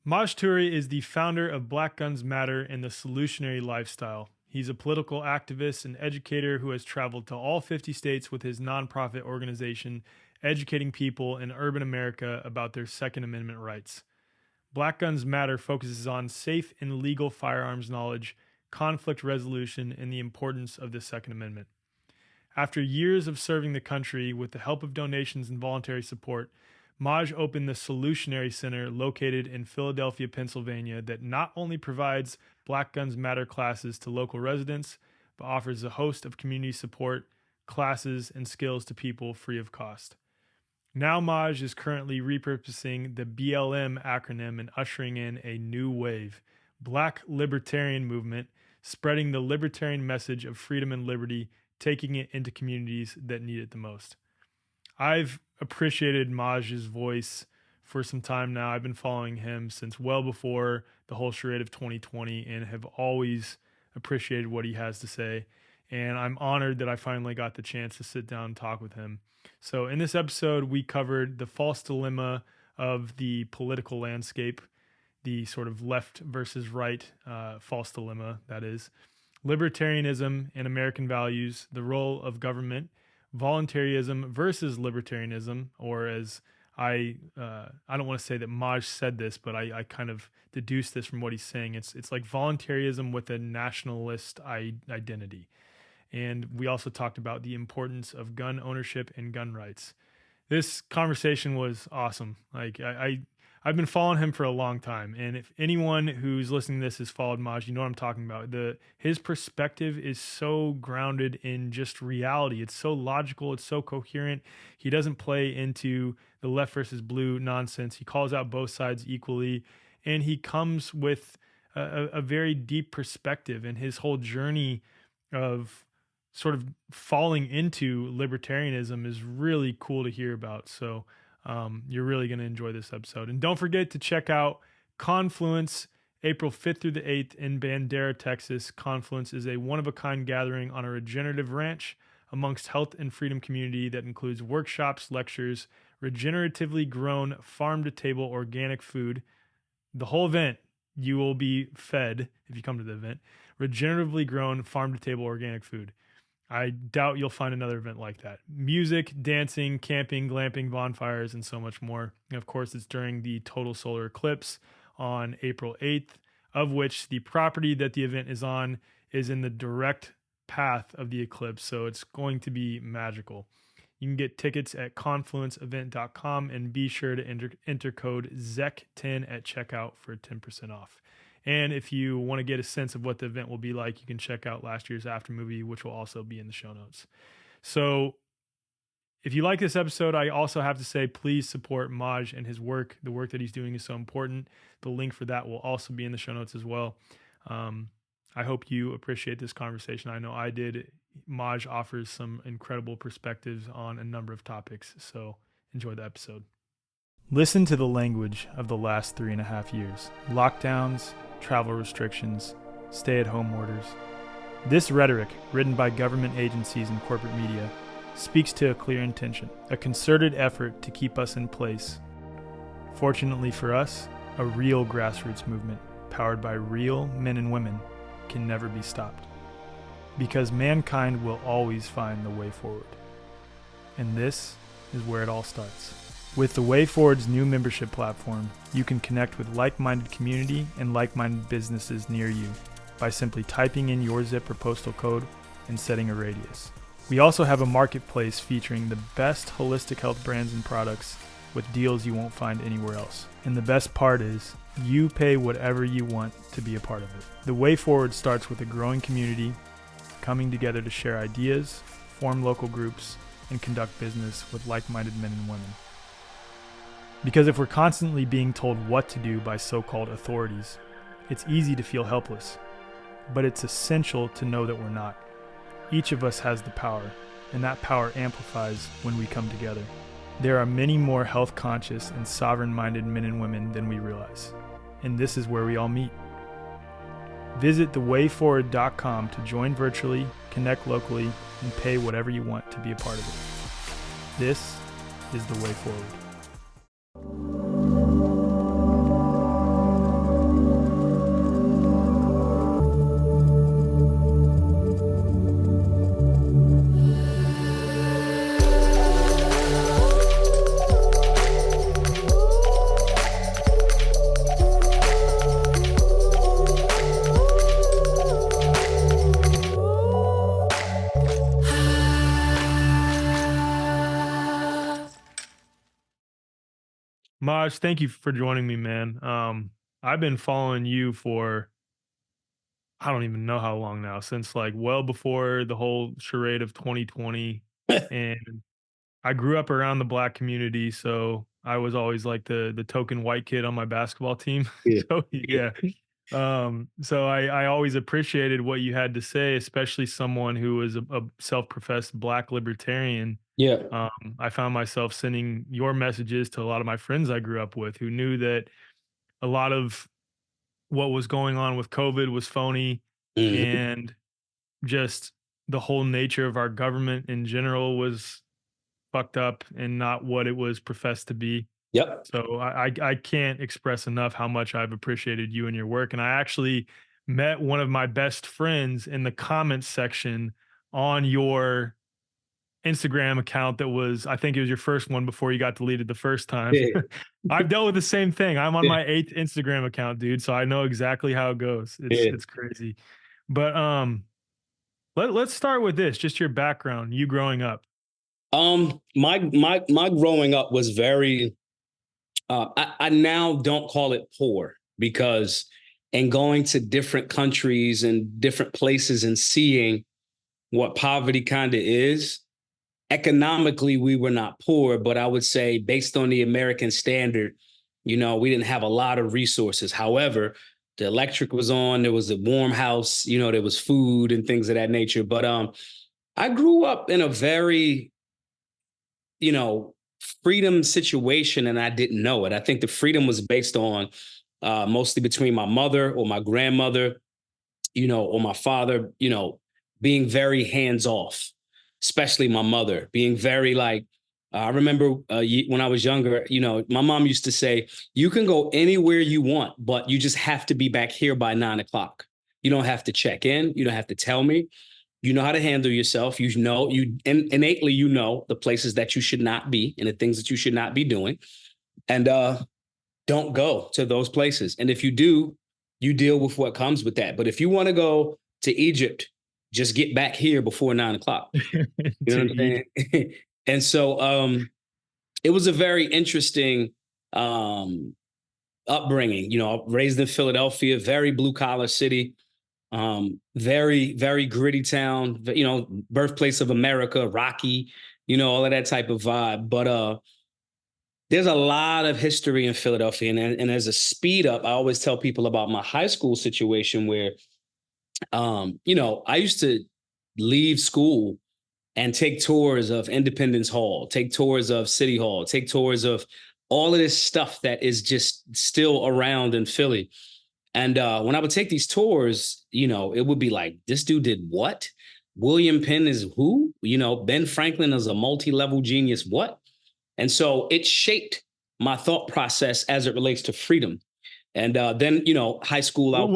Maj Toure is the founder of Black Guns Matter and the Solutionary Lifestyle. He's a political activist and educator who has traveled to all 50 states with his nonprofit organization, educating people in urban America about their Second Amendment rights. Black Guns Matter focuses on safe and legal firearms knowledge, conflict resolution, and the importance of the Second Amendment. After years of serving the country with the help of donations and voluntary support, Maj opened the Solutionary Center located in Philadelphia, Pennsylvania, that not only provides Black Guns Matter classes to local residents, but offers a host of community support, classes, and skills to people free of cost. Now Maj is currently repurposing the BLM acronym and ushering in a new wave, Black Libertarian Movement, spreading the libertarian message of freedom and liberty, taking it into communities that need it the most. I've appreciated Maj's voice for some time now. I've been following him since well before the whole charade of 2020 and have always appreciated what he has to say. And I'm honored that I finally got the chance to sit down and talk with him. So in this episode, we covered the false dilemma of the political landscape, the sort of left versus right false dilemma, that is, libertarianism and American values, the role of government, voluntarism versus libertarianism, or as I don't want to say that Maj said this, but I kind of deduced this from what he's saying. It's like voluntarism with a nationalist identity. And we also talked about the importance of gun ownership and gun rights. This conversation was awesome. Like I've been following him for a long time, and if anyone who's listening to this has followed Maj, you know what I'm talking about. His perspective is so grounded in just reality. It's so logical. It's so coherent. He doesn't play into the left versus blue nonsense. He calls out both sides equally, and he comes with a very deep perspective. And his whole journey of sort of falling into libertarianism is really cool to hear about. So you're really going to enjoy this episode. And don't forget to check out Confluence, April 5th through the 8th in Bandera, Texas. Confluence is a one-of-a-kind gathering on a regenerative ranch amongst health and freedom community that includes workshops, lectures, regeneratively grown farm-to-table organic food. The whole event, you will be fed, if you come to the event, regeneratively grown farm-to-table organic food. I doubt you'll find another event like that. Music, dancing, camping, glamping, bonfires, and so much more. And of course, it's during the total solar eclipse on April 8th, of which the property that the event is on is in the direct path of the eclipse. So it's going to be magical. You can get tickets at confluenceevent.com and be sure to enter code ZEC10 at checkout for 10% off. And if you want to get a sense of what the event will be like, you can check out last year's after movie, which will also be in the show notes. So if you like this episode, I also have to say, please support Maj and his work. The work that he's doing is so important. The link for that will also be in the show notes as well. I hope you appreciate this conversation. I know I did. Maj offers some incredible perspectives on a number of topics. So enjoy the episode. Listen to the language of the last 3.5 years. Lockdowns, travel restrictions, stay-at-home orders. This rhetoric, written by government agencies and corporate media, speaks to a clear intention, a concerted effort to keep us in place. Fortunately for us, a real grassroots movement, powered by real men and women, can never be stopped. Because mankind will always find the way forward. And this is where it all starts. With the Way Forward's new membership platform, you can connect with like-minded community and like-minded businesses near you by simply typing in your zip or postal code and setting a radius. We also have a marketplace featuring the best holistic health brands and products with deals you won't find anywhere else. And the best part is, you pay whatever you want to be a part of it. The Way Forward starts with a growing community coming together to share ideas, form local groups, and conduct business with like-minded men and women. Because if we're constantly being told what to do by so-called authorities, it's easy to feel helpless. But it's essential to know that we're not. Each of us has the power, and that power amplifies when we come together. There are many more health-conscious and sovereign-minded men and women than we realize, and this is where we all meet. Visit thewayforward.com to join virtually, connect locally, and pay whatever you want to be a part of it. This is The Way Forward. Maj, thank you for joining me, man. I've been following you for I don't even know how long now, since like well before the whole charade of 2020. And I grew up around the black community, so I was always like the token white kid on my basketball team. Yeah. So yeah. So I always appreciated what you had to say, especially someone who was a self-professed black libertarian. Yeah. Um, I found myself sending your messages to a lot of my friends I grew up with who knew that a lot of what was going on with COVID was phony, Mhm. and just the whole nature of our government in general was fucked up and not what it was professed to be. Yep. So I can't express enough how much I've appreciated you and your work. And I actually met one of my best friends in the comments section on your Instagram account that was, I think it was your first one before you got deleted the first time. Yeah. I've dealt with the same thing. I'm on Yeah. my 8th Instagram account, dude, so I know exactly how it goes. It's Yeah. it's crazy. But let's start with this, just your background, you growing up. My growing up was very. I now don't call it poor because, in going to different countries and different places and seeing what poverty kind of is, economically we were not poor, but I would say based on the American standard, we didn't have a lot of resources. However, the electric was on, there was a warm house, there was food and things of that nature. But I grew up in a very, you know, freedom situation and I didn't know it. I think the freedom was based on mostly between my mother or my grandmother, or my father, being very hands off, especially my mother being very like, I remember when I was younger, my mom used to say, you can go anywhere you want, but you just have to be back here by 9 o'clock. You don't have to check in. You don't have to tell me. You know how to handle yourself. Innately, the places that you should not be and the things that you should not be doing. And don't go to those places. And if you do, you deal with what comes with that. But if you want to go to Egypt, just get back here before 9 o'clock. You To know what I'm Egypt. saying? And so it was a very interesting um, upbringing. Raised in Philadelphia, very blue collar city, very, very gritty town, birthplace of America, Rocky, all of that type of vibe. But there's a lot of history in Philadelphia. And as a speed up, I always tell people about my high school situation where, I used to leave school and take tours of Independence Hall, take tours of City Hall, take tours of all of this stuff that is just still around in Philly. And when I would take these tours, it would be like, this dude did what? William Penn is who? Ben Franklin is a multi-level genius. What? And so it shaped my thought process as it relates to freedom. And then, high school out.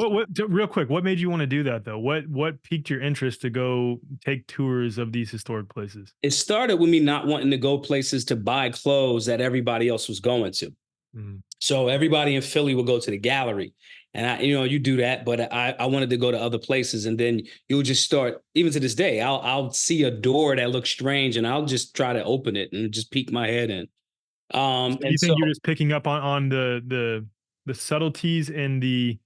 Real quick, what made you want to do that though? What piqued your interest to go take tours of these historic places? It started with me not wanting to go places to buy clothes that everybody else was going to. Mm. So everybody in Philly will go to the gallery. And you do that, but I wanted to go to other places. And then you'll just start, even to this day, I'll see a door that looks strange and I'll just try to open it and just peek my head in. So And you so think you're just picking up on the subtleties and the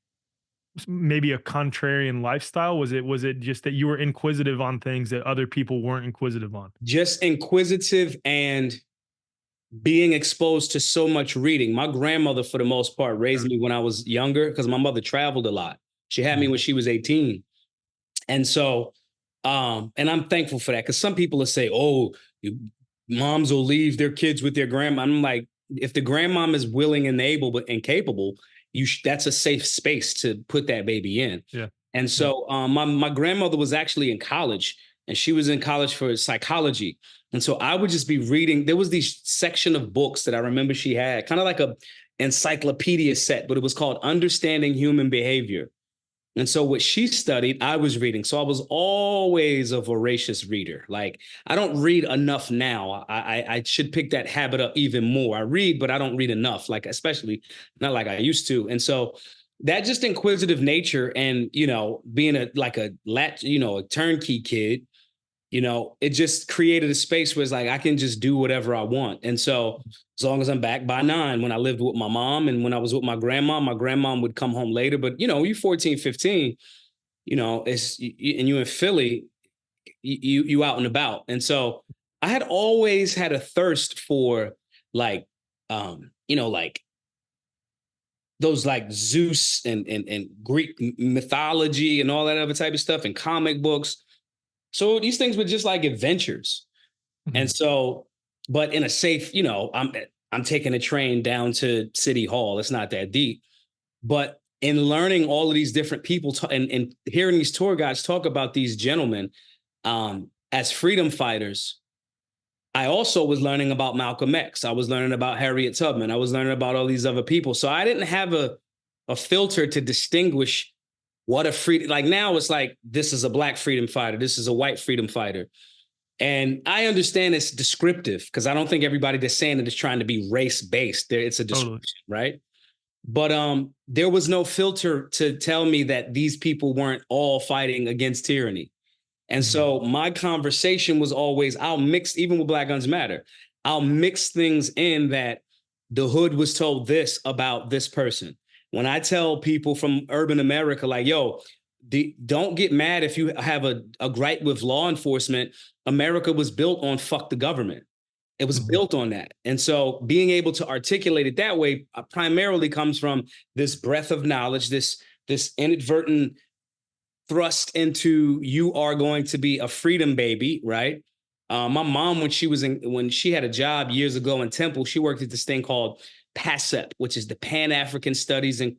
maybe a contrarian lifestyle? Was it just that you were inquisitive on things that other people weren't inquisitive on? just inquisitive and being exposed to so much reading. My grandmother, for the most part, raised Okay. me when I was younger because my mother traveled a lot. She had me Mm. when she was 18. And so, and I'm thankful for that because some people will say, oh, moms will leave their kids with their grandma. I'm like, if the grandmom is willing and able but incapable, that's a safe space to put that baby in. Yeah. And Yeah. so my grandmother was actually in college and she was in college for psychology. And so I would just be reading. There was this section of books that I remember she had, kind of like a encyclopedia set, but it was called Understanding Human Behavior. And so what she studied, I was reading. So I was always a voracious reader. Like I don't read enough now. I should pick that habit up even more. I read, but I don't read enough, like especially not like I used to. And so that just inquisitive nature and being a turnkey kid, it just created a space where it's like I can just do whatever I want. And so as long as I'm back by 9, when I lived with my mom and when I was with my grandma would come home later. But you're 14, 15, and you in Philly, you out and about. And so I had always had a thirst for like, like those like Zeus and Greek mythology and all that other type of stuff and comic books. So these things were just like adventures. And so, but in a safe, I'm taking a train down to City Hall. It's not that deep. But in learning all of these different people and hearing these tour guides talk about these gentlemen as freedom fighters, I also was learning about Malcolm X. I was learning about Harriet Tubman. I was learning about all these other people. So I didn't have a filter to distinguish what a freedom, like now it's like, this is a black freedom fighter. This is a white freedom fighter. And I understand it's descriptive because I don't think everybody that's saying it is trying to be race-based. It's a description, right? But there was no filter to tell me that these people weren't all fighting against tyranny. And so my conversation was always, I'll mix, even with Black Guns Matter, I'll mix things in that the hood was told this about this person. When I tell people from urban America, like, yo, don't get mad if you have a gripe with law enforcement. America was built on fuck the government. It was built on that. And so being able to articulate it that way primarily comes from this breadth of knowledge, this inadvertent thrust into, you are going to be a freedom baby, right? My mom, when she had a job years ago in Temple, she worked at this thing called PASEP, which is the Pan-African Studies and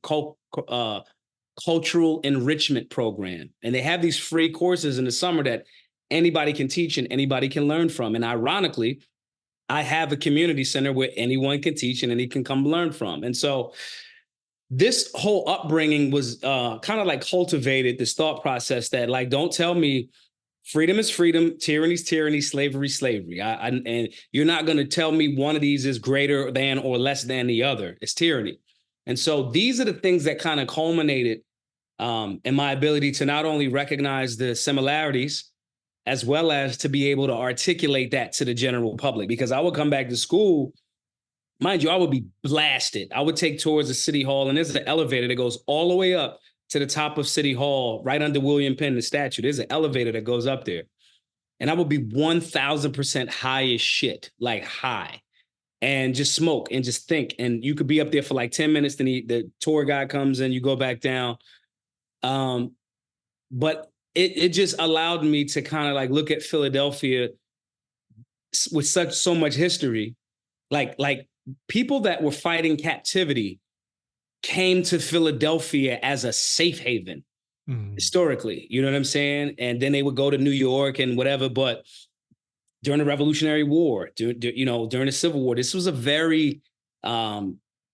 Cultural Enrichment Program. And they have these free courses in the summer that anybody can teach and anybody can learn from. And ironically, I have a community center where anyone can teach and any can come learn from. And so this whole upbringing was kind of like cultivated this thought process that, like, don't tell me freedom is freedom, tyranny is tyranny, slavery is slavery. And you're not going to tell me one of these is greater than or less than the other. It's tyranny. And so these are the things that kind of culminated in my ability to not only recognize the similarities, as well as to be able to articulate that to the general public. Because I would come back to school, mind you, I would be blasted. I would take tours of City Hall, and there's an elevator that goes all the way up to the top of City Hall, right under William Penn, the statue. There's an elevator that goes up there. And I would be 1,000% high as shit, like high, and just smoke and just think. And you could be up there for like 10 minutes, then the tour guide comes in, you go back down. But it just allowed me to kind of like look at Philadelphia with so much history, like people that were fighting captivity came to Philadelphia as a safe haven historically, you know what I'm saying? And then they would go to New York and whatever. But during the Revolutionary War, during the Civil War, this was a very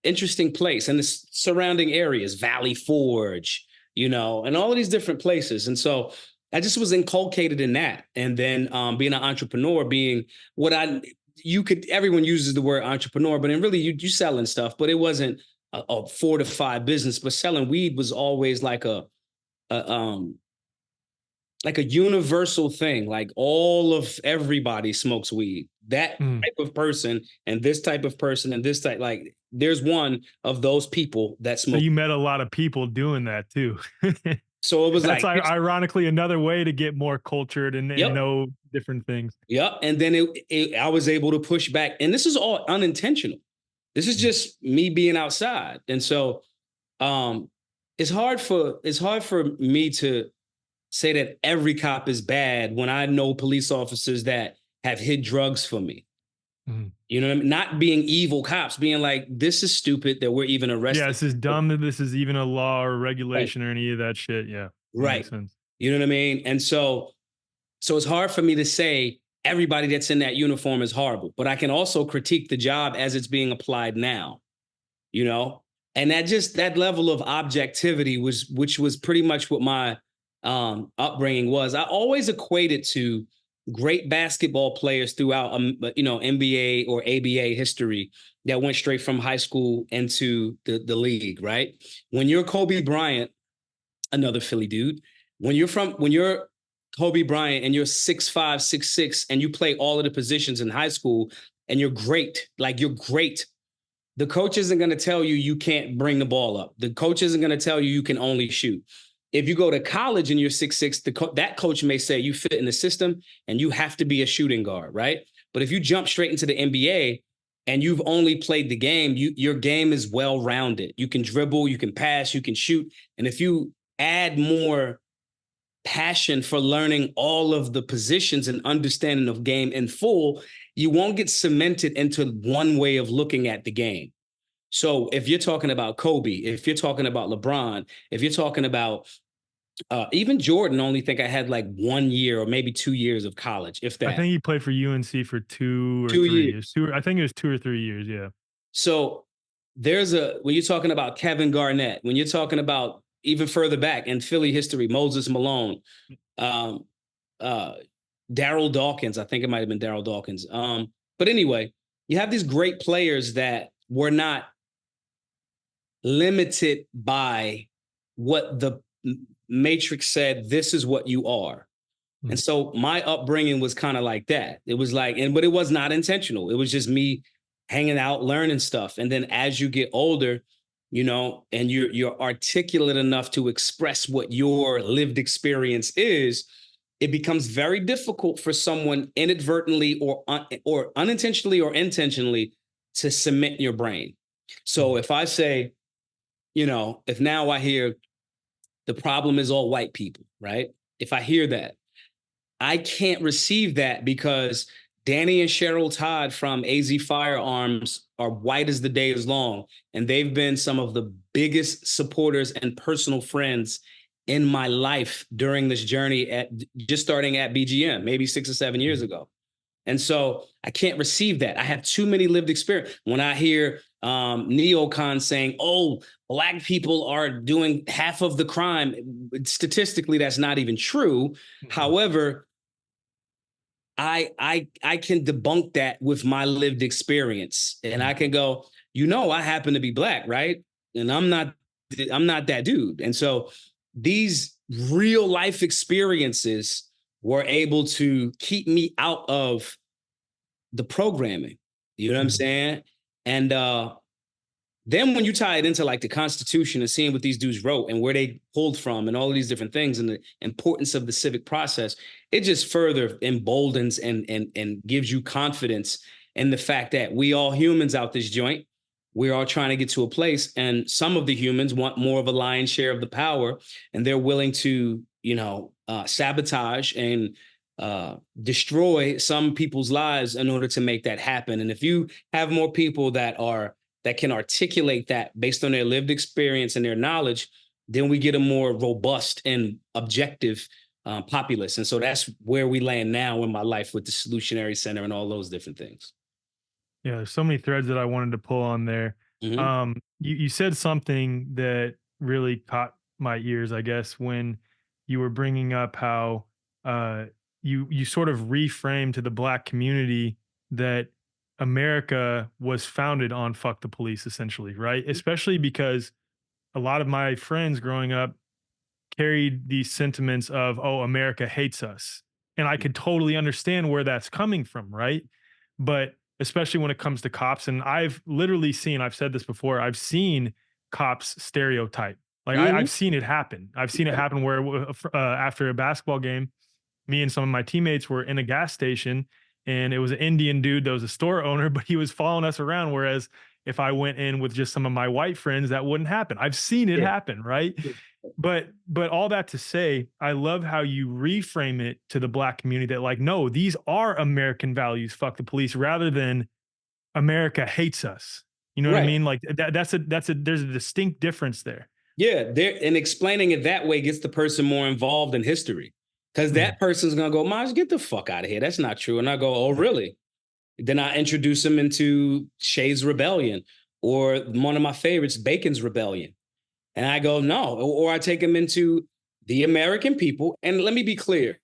interesting place, and the surrounding areas, Valley Forge, and all of these different places. And so I just was inculcated in that. And then being an entrepreneur, being what everyone uses the word entrepreneur, but really you selling stuff, but it wasn't a 4 to 5 business, but selling weed was always like a universal thing. Like everybody smokes weed. That type of person and this type of person and this type, like there's one of those people that smoke. So you met a lot of people doing that too. So it was that's like ironically another way to get more cultured and know different things. Yep. And then I was able to push back, and this is all unintentional. This is just me being outside. And so it's hard for me to say that every cop is bad when I know police officers that have hid drugs for me. You know what I mean? Not being evil cops, being like, this is stupid that we're even arrested. Yeah, this is dumb that this is even a law or regulation or any of that shit. Yeah. Right. Makes sense. You know what I mean? And so it's hard for me to say everybody that's in that uniform is horrible, but I can also critique the job as it's being applied now, and that level of objectivity which was pretty much what my upbringing was. I always equated to great basketball players throughout, NBA or ABA history that went straight from high school into the league, right? When you're Kobe Bryant, another Philly dude, when you're Kobe Bryant and you're 6'5", 6'6", and you play all of the positions in high school and you're great, like you're great, the coach isn't going to tell you you can't bring the ball up. The coach isn't going to tell you you can only shoot. If you go to college and you're 6'6", that coach may say you fit in the system and you have to be a shooting guard, right? But if you jump straight into the NBA and you've only played the game, your game is well-rounded. You can dribble, you can pass, you can shoot. And if you add more passion for learning all of the positions and understanding of game in full, you won't get cemented into one way of looking at the game. So if you're talking about Kobe, if you're talking about LeBron, if you're talking about even Jordan, only think I had like 1 year or maybe 2 years of college, if I that. think he played for UNC for 2 years. I think it was 2 or 3 years. Yeah. So when you're talking about Kevin Garnett, when you're talking about even further back in Philly history, Moses Malone, um, Daryl Dawkins, I think it might have been Daryl Dawkins. But anyway, you have these great players that were not limited by what the Matrix said, this is what you are. And so my upbringing was kind of like that. It was like, but it was not intentional. It was just me hanging out, learning stuff. And then as you get older, and you're articulate enough to express what your lived experience is, it becomes very difficult for someone inadvertently or unintentionally or intentionally to cement your brain. So if I say, if now I hear the problem is all white people, right? If I hear that, I can't receive that because Danny and Cheryl Todd from AZ Firearms are white as the day is long. And they've been some of the biggest supporters and personal friends in my life during this journey just starting at BGM, maybe 6 or 7 years ago. And so I can't receive that. I have too many lived experience. When I hear neocons saying, oh, Black people are doing half of the crime, statistically, that's not even true. However, I can debunk that with my lived experience. And I can go, I happen to be Black, right? And I'm not that dude. And so these real life experiences were able to keep me out of the programming. You know what I'm saying? And then when you tie it into like the Constitution and seeing what these dudes wrote and where they pulled from and all of these different things and the importance of the civic process, it just further emboldens and gives you confidence in the fact that we all humans out this joint. We're all trying to get to a place, and some of the humans want more of a lion's share of the power, and they're willing to, sabotage and destroy some people's lives in order to make that happen. And if you have more people that can articulate that based on their lived experience and their knowledge, then we get a more robust and objective populace. And so that's where we land now in my life with the Solutionary Center and all those different things. Yeah, there's so many threads that I wanted to pull on there. You said something that really caught my ears, I guess, when you were bringing up how you sort of reframed to the Black community that America was founded on fuck the police, essentially, right? Especially because a lot of my friends growing up carried these sentiments of, oh, America hates us. And I could totally understand where that's coming from, right? But especially when it comes to cops, and I've said this before, I've seen cops stereotype. Like I've seen it happen. I've seen it happen where after a basketball game, me and some of my teammates were in a gas station and it was an Indian dude that was a store owner, but he was following us around. Whereas if I went in with just some of my white friends, that wouldn't happen. I've seen it happen, right? But all that to say, I love how you reframe it to the Black community that like, no, these are American values, fuck the police, rather than America hates us. You know what I mean? Like there's a distinct difference there. Yeah, and explaining it that way gets the person more involved in history. Because that person's going to go, Maj, get the fuck out of here. That's not true. And I go, oh, really? Then I introduce them into Shay's Rebellion or one of my favorites, Bacon's Rebellion. And I go, no. Or I take them into the American people. And let me be clear.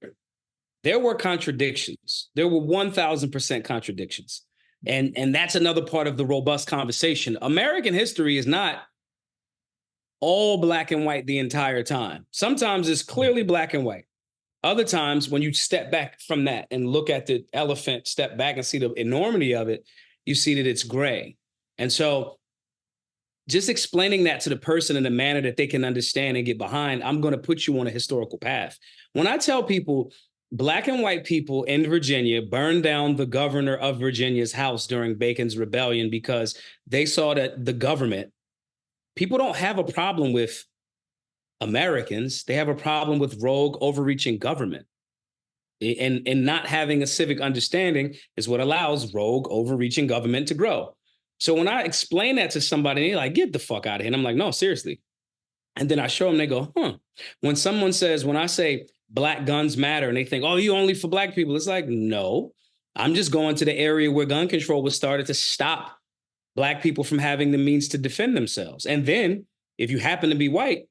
There were contradictions. There were 1,000% contradictions. And that's another part of the robust conversation. American history is not all black and white the entire time. Sometimes it's clearly black and white. Other times, when you step back from that and look at the elephant, step back and see the enormity of it, you see that it's gray. And so, just explaining that to the person in a manner that they can understand and get behind, I'm going to put you on a historical path. When I tell people black and white people in Virginia burned down the governor of Virginia's house during Bacon's rebellion because they saw that the government, people don't have a problem with Americans, they have a problem with rogue, overreaching government. And not having a civic understanding is what allows rogue, overreaching government to grow. So when I explain that to somebody, they're like, get the fuck out of here. And I'm like, no, seriously. And then I show them, they go, huh. When I say black guns matter, and they think, oh, you only for black people. It's like, no, I'm just going to the area where gun control was started to stop black people from having the means to defend themselves. And then if you happen to be white,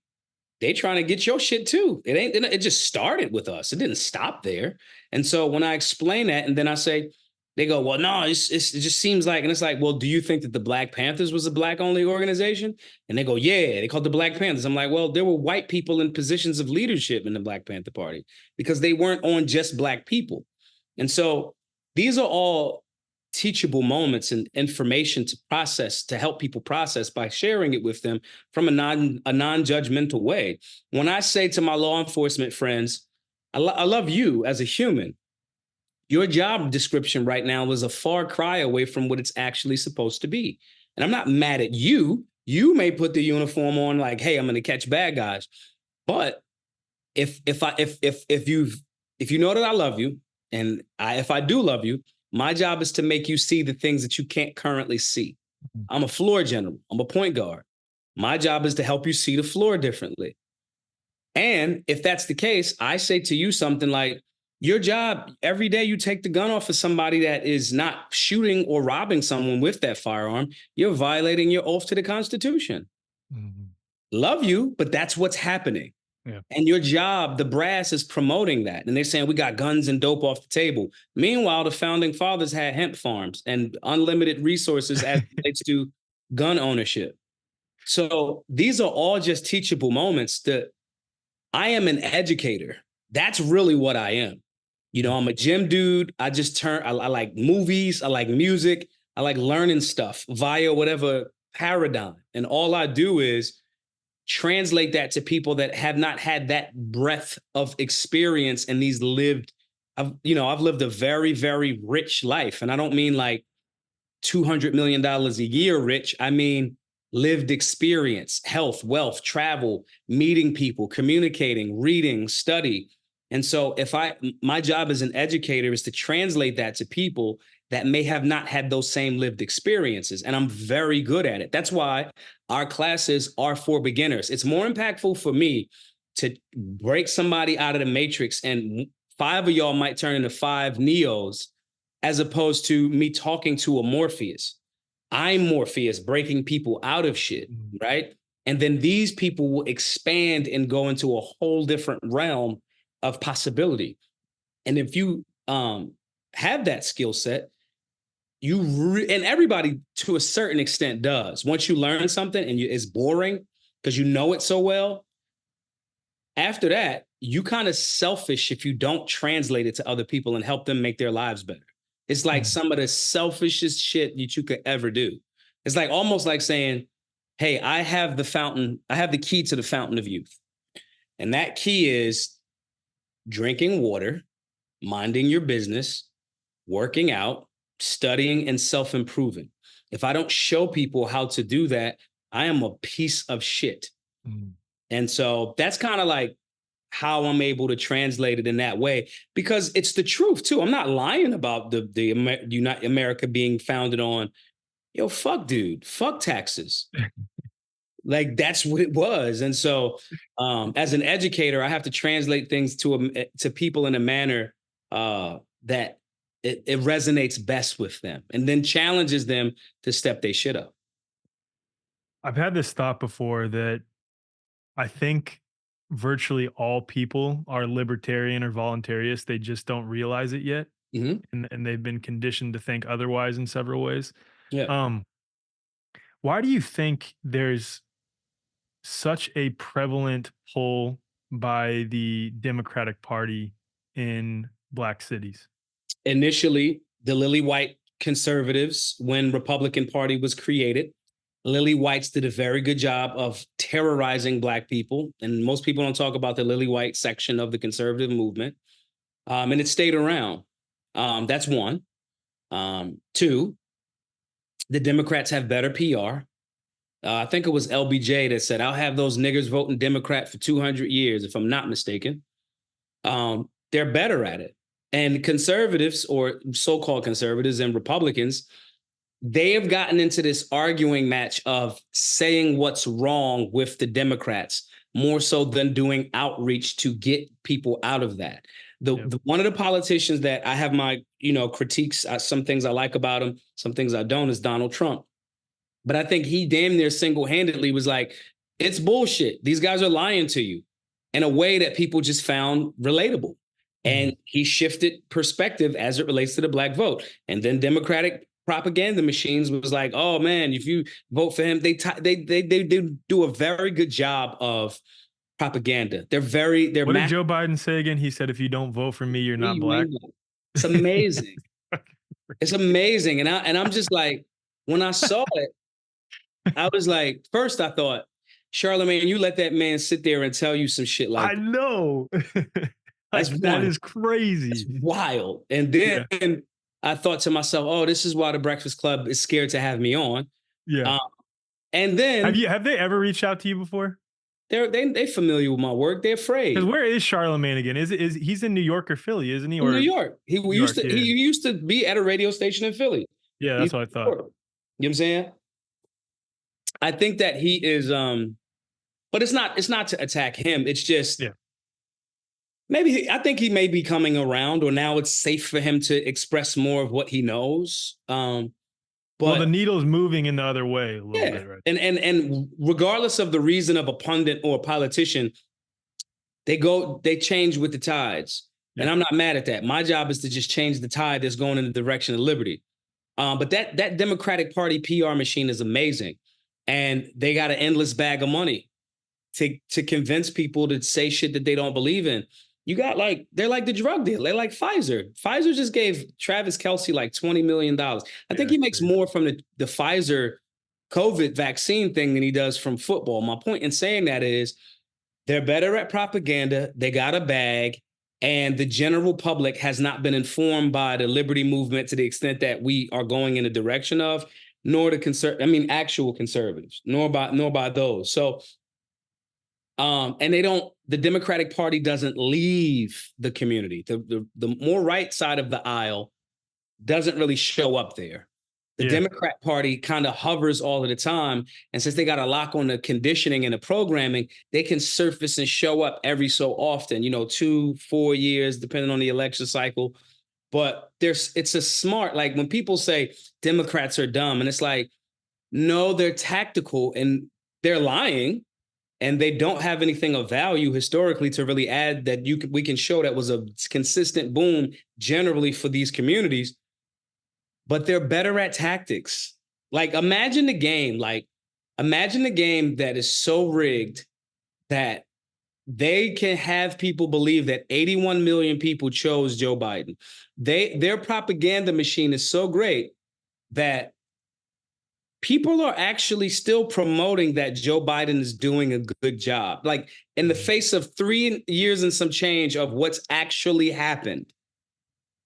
they trying to get your shit too. It just started with us. It didn't stop there. And so when I explain that, and then I say, they go, well, no, it just seems like, and it's like, well, do you think that the Black Panthers was a black only organization? And they go, yeah, they called the Black Panthers. I'm like, well, there were white people in positions of leadership in the Black Panther Party because they weren't on just black people. And so these are all teachable moments and information to process, to help people process by sharing it with them from a non-judgmental way. When I say to my law enforcement friends, I love you as a human, your job description right now is a far cry away from what it's actually supposed to be. And I'm not mad at you. You may put the uniform on like, hey, I'm going to catch bad guys. But if you know that I love you, and if I do love you, my job is to make you see the things that you can't currently see. I'm a floor general. I'm a point guard. My job is to help you see the floor differently. And if that's the case, I say to you something like, your job, every day you take the gun off of somebody that is not shooting or robbing someone with that firearm, you're violating your oath to the Constitution. Mm-hmm. Love you, but that's what's happening. Yeah. And your job, the brass is promoting that. And they're saying we got guns and dope off the table. Meanwhile, the founding fathers had hemp farms and unlimited resources as it relates to gun ownership. So these are all just teachable moments that I am an educator. That's really what I am. You know, I'm a gym dude. I like movies. I like music. I like learning stuff via whatever paradigm. And all I do is translate that to people that have not had that breadth of experience and these I've lived a very, very rich life. And I don't mean like $200 million a year rich. I mean, lived experience, health, wealth, travel, meeting people, communicating, reading, study. And so my job as an educator is to translate that to people that may have not had those same lived experiences. And I'm very good at it. That's why our classes are for beginners. It's more impactful for me to break somebody out of the matrix, and 5 of y'all might turn into 5 Neos, as opposed to me talking to a Morpheus. I'm Morpheus, breaking people out of shit, right? And then these people will expand and go into a whole different realm of possibility. And if you have that skill set, and everybody to a certain extent does. Once you learn something and it's boring because you know it so well, after that, you kind of selfish if you don't translate it to other people and help them make their lives better. It's like some of the selfishest shit that you could ever do. It's like almost like saying, hey, I have the key to the fountain of youth. And that key is drinking water, minding your business, working out, studying, and self-improving. If I don't show people how to do that, I am a piece of shit. And so that's kind of like how I'm able to translate it in that way, because it's the truth too. I'm not lying about the America being founded on, fuck dude, fuck taxes. Like that's what it was. And so as an educator, I have to translate things to people in a manner that it resonates best with them, and then challenges them to step their shit up. I've had this thought before that I think virtually all people are libertarian or voluntarist. They just don't realize it yet. And they've been conditioned to think otherwise in several ways. Yeah. Why do you think there's such a prevalent pull by the Democratic Party in black cities? Initially, the lily white conservatives, when Republican Party was created, lily whites did a very good job of terrorizing black people. And most people don't talk about the lily white section of the conservative movement. And it stayed around. That's one. Two, the Democrats have better PR. I think it was LBJ that said, I'll have those niggers voting Democrat for 200 years, if I'm not mistaken. They're better at it. And conservatives, or so-called conservatives and Republicans, they have gotten into this arguing match of saying what's wrong with the Democrats more so than doing outreach to get people out of that. One of the politicians that I have my critiques, some things I like about him, some things I don't, is Donald Trump. But I think he damn near single-handedly was like, it's bullshit. These guys are lying to you, in a way that people just found relatable. And he shifted perspective as it relates to the black vote. And then Democratic propaganda machines was like, oh man, if you vote for him, they do a very good job of propaganda. What did Joe Biden say again? He said, if you don't vote for me, you're not black. It's amazing. It's amazing. And I'm just like, when I saw it, I was like, first I thought, Charlemagne, you let that man sit there and tell you some shit like I know. That is crazy. It's wild. And then I thought to myself, oh, this is why the Breakfast Club is scared to have me on. Yeah. And then have they ever reached out to you before? They familiar with my work. They're afraid. Because where is Charlemagne again? Is he's in New York or Philly, isn't he? Or New York. He used to be at a radio station in Philly. Yeah, that's what I thought. You know what I'm saying? I think that he is but it's not to attack him. It's just I think he may be coming around, or now it's safe for him to express more of what he knows. But the needle's moving in the other way a little bit, right? And regardless of the reason of a pundit or a politician, they change with the tides. Yeah. And I'm not mad at that. My job is to just change the tide that's going in the direction of liberty. But that Democratic Party PR machine is amazing. And they got an endless bag of money to convince people to say shit that they don't believe in. You got they're like the drug deal. They're like Pfizer. Pfizer just gave Travis Kelce like $20 million. I think he makes more from the Pfizer COVID vaccine thing than he does from football. My point in saying that is they're better at propaganda. They got a bag. And the general public has not been informed by the liberty movement to the extent that we are going in the direction of, nor the actual conservatives, nor by those. So, and the Democratic Party doesn't leave the community. The more right side of the aisle doesn't really show up there. The Democrat Party kind of hovers all of the time. And since they got a lock on the conditioning and the programming, they can surface and show up every so often, 2-4 years, depending on the election cycle. But it's a smart, like when people say Democrats are dumb, and it's like, no, they're tactical and they're lying. And they don't have anything of value historically to really add that we can show that was a consistent boom generally for these communities. But they're better at tactics. Imagine the game that is so rigged that they can have people believe that 81 million people chose Joe Biden. Their propaganda machine is so great that people are actually still promoting that Joe Biden is doing a good job. In the face of 3 years and some change of what's actually happened,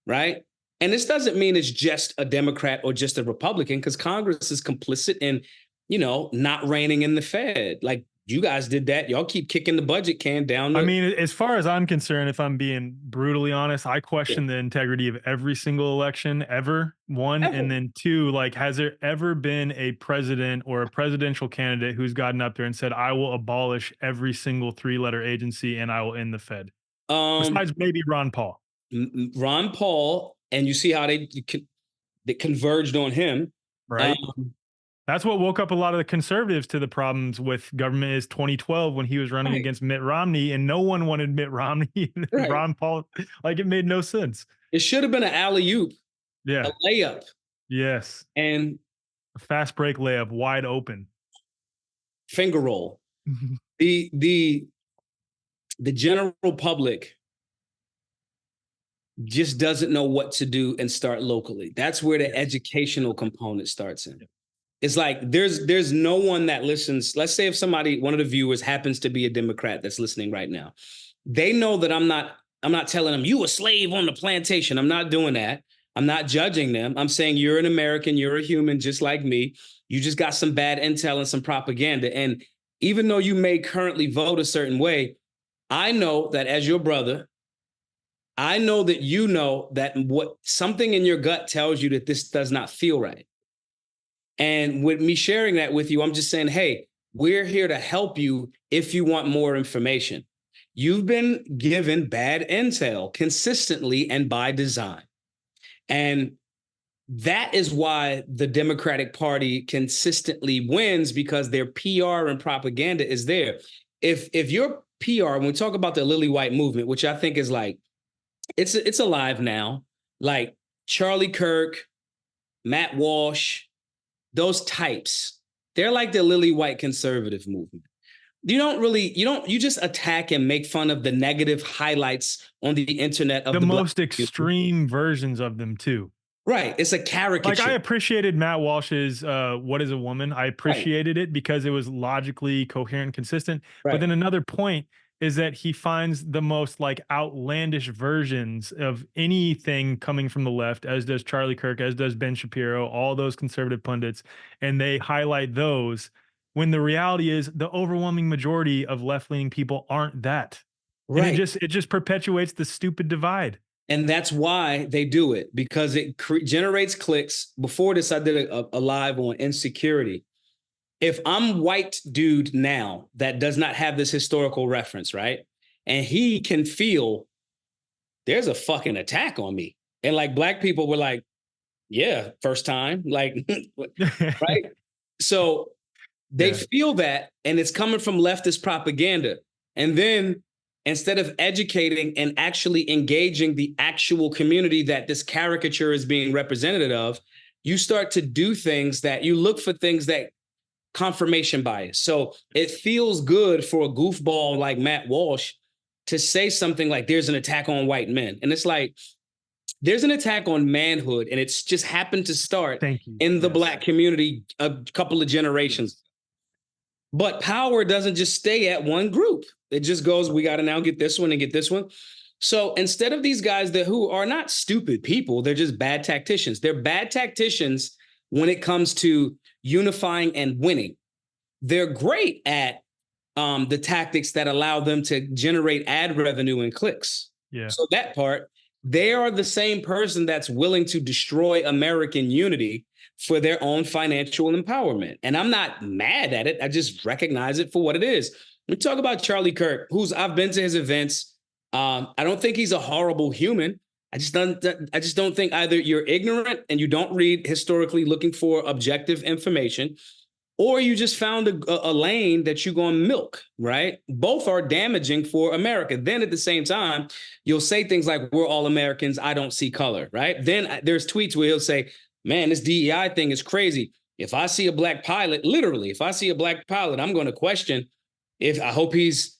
right? And this doesn't mean it's just a Democrat or just a Republican, because Congress is complicit in, not reining in the Fed. You guys did that. Y'all keep kicking the budget can down. As far as I'm concerned, if I'm being brutally honest, I question the integrity of every single election ever. One, and then two, has there ever been a president or a presidential candidate who's gotten up there and said, I will abolish every single 3-letter agency and I will end the Fed? Besides maybe Ron Paul. Ron Paul, and you see how they converged on him. Right. That's what woke up a lot of the conservatives to the problems with government is 2012 when he was running against Mitt Romney, and no one wanted Mitt Romney and Ron Paul. It made no sense. It should have been an alley-oop. Yeah. A layup. Yes. And a fast break layup, wide open. Finger roll. The general public just doesn't know what to do and start locally. That's where the educational component starts in. It's like there's no one that listens. Let's say if somebody, one of the viewers happens to be a Democrat that's listening right now, they know that I'm not telling them you a slave on the plantation. I'm not doing that. I'm not judging them. I'm saying you're an American, you're a human just like me. You just got some bad intel and some propaganda. And even though you may currently vote a certain way, I know that as your brother, I know that you know that what something in your gut tells you that this does not feel right. And with me sharing that with you, I'm just saying, hey, we're here to help you if you want more information. You've been given bad intel consistently and by design. And that is why the Democratic Party consistently wins, because their PR and propaganda is there. If your PR, when we talk about the Lily White movement, which I think is like, it's alive now, like Charlie Kirk, Matt Walsh, those types, they're like the Lily White conservative movement. You just attack and make fun of the negative highlights on the internet of The the most black extreme versions of them too. Right. It's a caricature. Like I appreciated Matt Walsh's What is a Woman? I appreciated it because it was logically coherent, consistent. But Right. then another point is that he finds the most like outlandish versions of anything coming from the left, as does Charlie Kirk, as does Ben Shapiro, all those conservative pundits, and they highlight those when the reality is the overwhelming majority of left-leaning people aren't that. And Right. it just perpetuates the stupid divide. And that's why they do it, because it generates clicks. Before this, I did a live on insecurity. If I'm white dude now that does not have this historical reference, right? And he can feel there's a fucking attack on me. And like black people were like, yeah, first time, like, right? So they feel that, and it's coming from leftist propaganda. And then instead of educating and actually engaging the actual community that this caricature is being representative of, you start to do things that you look for things that confirmation bias. So it feels good for a goofball like Matt Walsh to say something like there's an attack on white men. And it's like, there's an attack on manhood, and it's just happened to start in the black community a couple of generations. But power doesn't just stay at one group. It just goes, we got to now get this one and get this one. So instead of these guys who are not stupid people, they're just bad tacticians. They're bad tacticians when it comes to unifying and winning. They're great at the tactics that allow them to generate ad revenue and clicks. Yeah. So that part, they are the same person that's willing to destroy American unity for their own financial empowerment. And I'm not mad at it. I just recognize it for what it is. We talk about Charlie Kirk, I've been to his events. I don't think he's a horrible human. I just don't think either you're ignorant and you don't read historically looking for objective information, or you just found a lane that you're going to milk, right? Both are damaging for America. Then at the same time, you'll say things like, we're all Americans, I don't see color, right? Then there's tweets where he'll say, man, this DEI thing is crazy. If I see a black pilot, literally, if I see a black pilot, I'm going to question I hope he's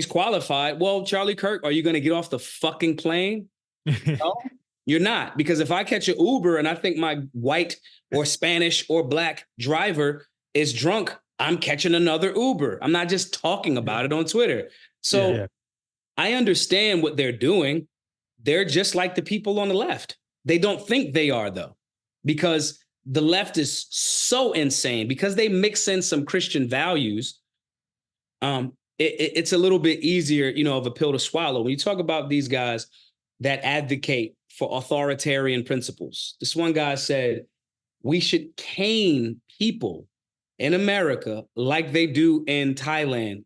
qualified. Well, Charlie Kirk, are you going to get off the fucking plane? No, you're not. Because if I catch an Uber and I think my white or Spanish or black driver is drunk, I'm catching another Uber. I'm not just talking about it on Twitter. So I understand what they're doing. They're just like the people on the left. They don't think they are, though, because the left is so insane, because they mix in some Christian values. It's a little bit easier, of a pill to swallow. When you talk about these guys that advocate for authoritarian principles, this one guy said, we should cane people in America like they do in Thailand.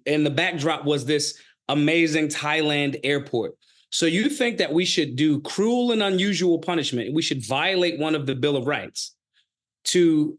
And the backdrop was this amazing Thailand airport. So you think that we should do cruel and unusual punishment? We should violate one of the Bill of Rights to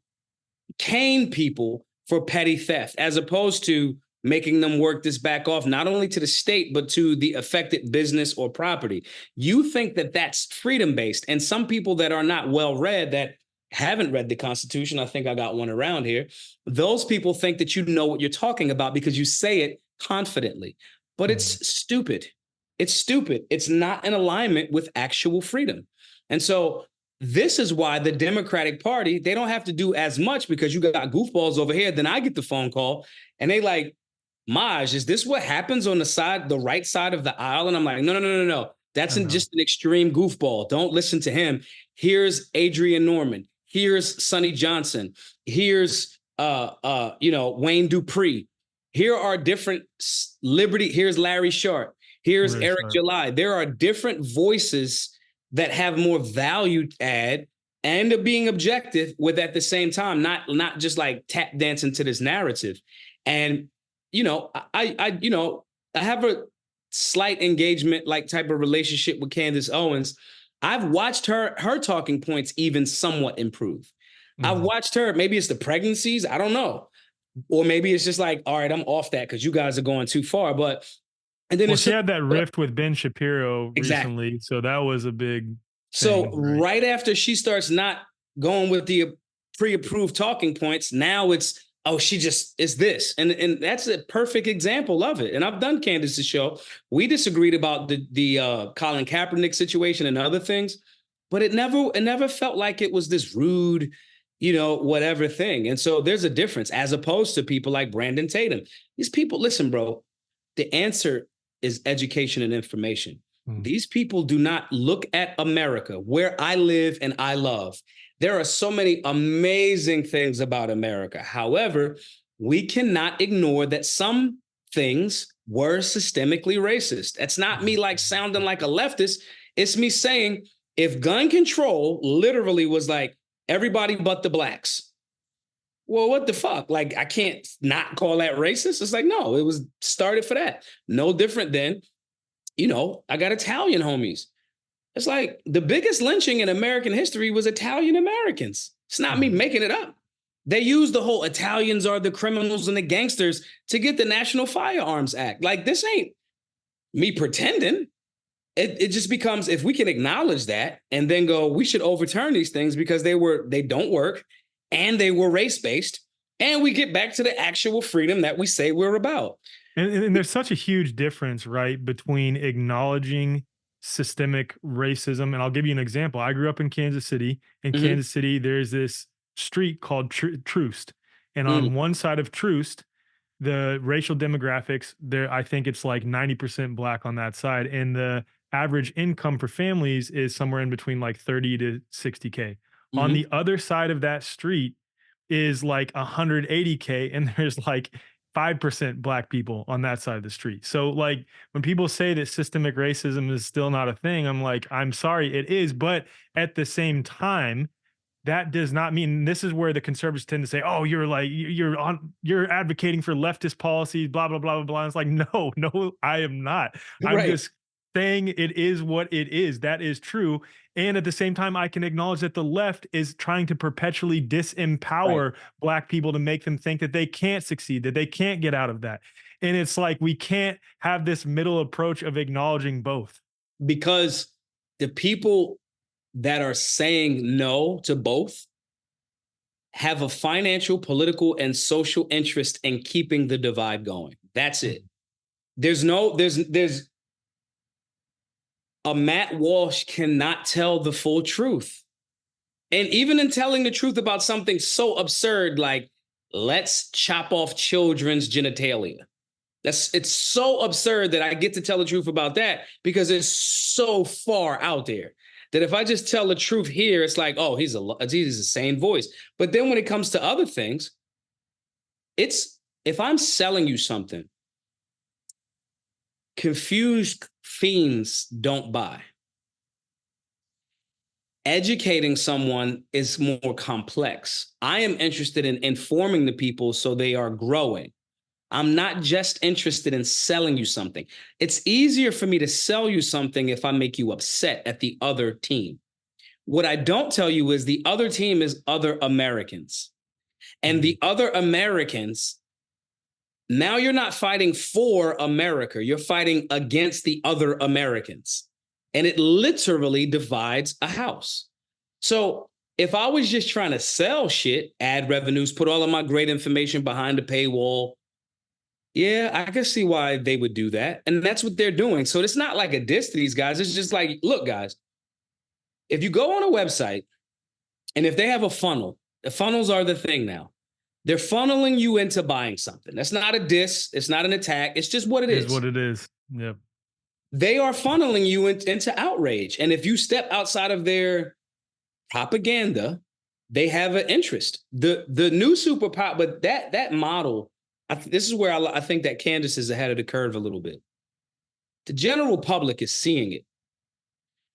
cane people for petty theft, as opposed to making them work this back off, not only to the state, but to the affected business or property. You think that that's freedom-based. And some people that are not well-read, that haven't read the Constitution, I think I got one around here, those people think that you know what you're talking about because you say it confidently. But it's stupid. It's stupid. It's not in alignment with actual freedom. And so this is why the Democratic Party, they don't have to do as much because you got goofballs over here. Then I get the phone call and they like, Maj, is this what happens on the right side of the aisle? And I'm like, no. That's just an extreme goofball. Don't listen to him. Here's Adrian Norman. Here's Sonny Johnson. Here's Wayne Dupree. Here are different Liberty. Here's Larry Sharp. Here's Eric July. There are different voices that have more value add and are being objective with at the same time, not just like tap dancing to this narrative. And I have a slight engagement like type of relationship with Candace Owens. I've watched her talking points even somewhat improve. Mm-hmm. I've watched her, maybe it's the pregnancies, I don't know. Or maybe it's just like, all right, I'm off that because you guys are going too far. But and then she had that rift with Ben Shapiro recently. So that was a big thing. So right after she starts not going with the pre-approved talking points, now it's, she just is this. And that's a perfect example of it. And I've done Candace's show. We disagreed about the Colin Kaepernick situation and other things, but it never felt like it was this rude, whatever thing. And so there's a difference as opposed to people like Brandon Tatum. These people, listen, bro, the answer is education and information. These people do not look at America, where I live and I love. There are so many amazing things about America. However, we cannot ignore that some things were systemically racist. That's not me like sounding like a leftist. It's me saying if gun control literally was like everybody but the blacks, well, what the fuck? Like, I can't not call that racist. It's like, no, it was started for that. No different than, I got Italian homies. It's like the biggest lynching in American history was Italian Americans. It's not me making it up. They used the whole Italians are the criminals and the gangsters to get the National Firearms Act. Like, this ain't me pretending. It just becomes, if we can acknowledge that and then go, we should overturn these things because they don't work and they were race-based, and we get back to the actual freedom that we say we're about. And there's such a huge difference, right, between acknowledging systemic racism. And I'll give you an example. I grew up in Kansas City. In Kansas City, there's this street called Troost. And on one side of Troost, the racial demographics, I think it's like 90% black on that side. And the average income for families is somewhere in between like 30 to 60K. On the other side of that street is like 180K, and there's like 5% black people on that side of the street. So like when people say that systemic racism is still not a thing, I'm like, I'm sorry, it is. But at the same time, that does not mean, this is where the conservatives tend to say, oh, you're advocating for leftist policies, blah, blah, blah, blah, blah. It's like, no, I am not. I'm just saying it is what it is. That is true. And at the same time, I can acknowledge that the left is trying to perpetually disempower black people to make them think that they can't succeed, that they can't get out of that. And it's like, we can't have this middle approach of acknowledging both. Because the people that are saying no to both have a financial, political, and social interest in keeping the divide going. That's it. There's a Matt Walsh cannot tell the full truth. And even in telling the truth about something so absurd, like let's chop off children's genitalia. It's so absurd that I get to tell the truth about that because it's so far out there that if I just tell the truth here, it's like, oh, he's a sane voice. But then when it comes to other things, if I'm selling you something, confused fiends don't buy. Educating someone is more complex. I am interested in informing the people so they are growing. I'm not just interested in selling you something. It's easier for me to sell you something if I make you upset at the other team. What I don't tell you is the other team is other Americans. And the other Americans, now you're not fighting for America. You're fighting against the other Americans. And it literally divides a house. So if I was just trying to sell shit, ad revenues, put all of my great information behind the paywall, Yeah, I can see why they would do that. And that's what they're doing. So it's not like a diss to these guys. It's just like, look, guys, if you go on a website and if they have a funnel, the funnels are the thing now. They're funneling you into buying something. That's not a diss. It's not an attack. It's just what it It is is. what it is. Yep. They are funneling you into outrage. And if you step outside of their propaganda, they have an interest. The new superpower, but that model, this is where I think that Candace is ahead of the curve a little bit. The general public is seeing it.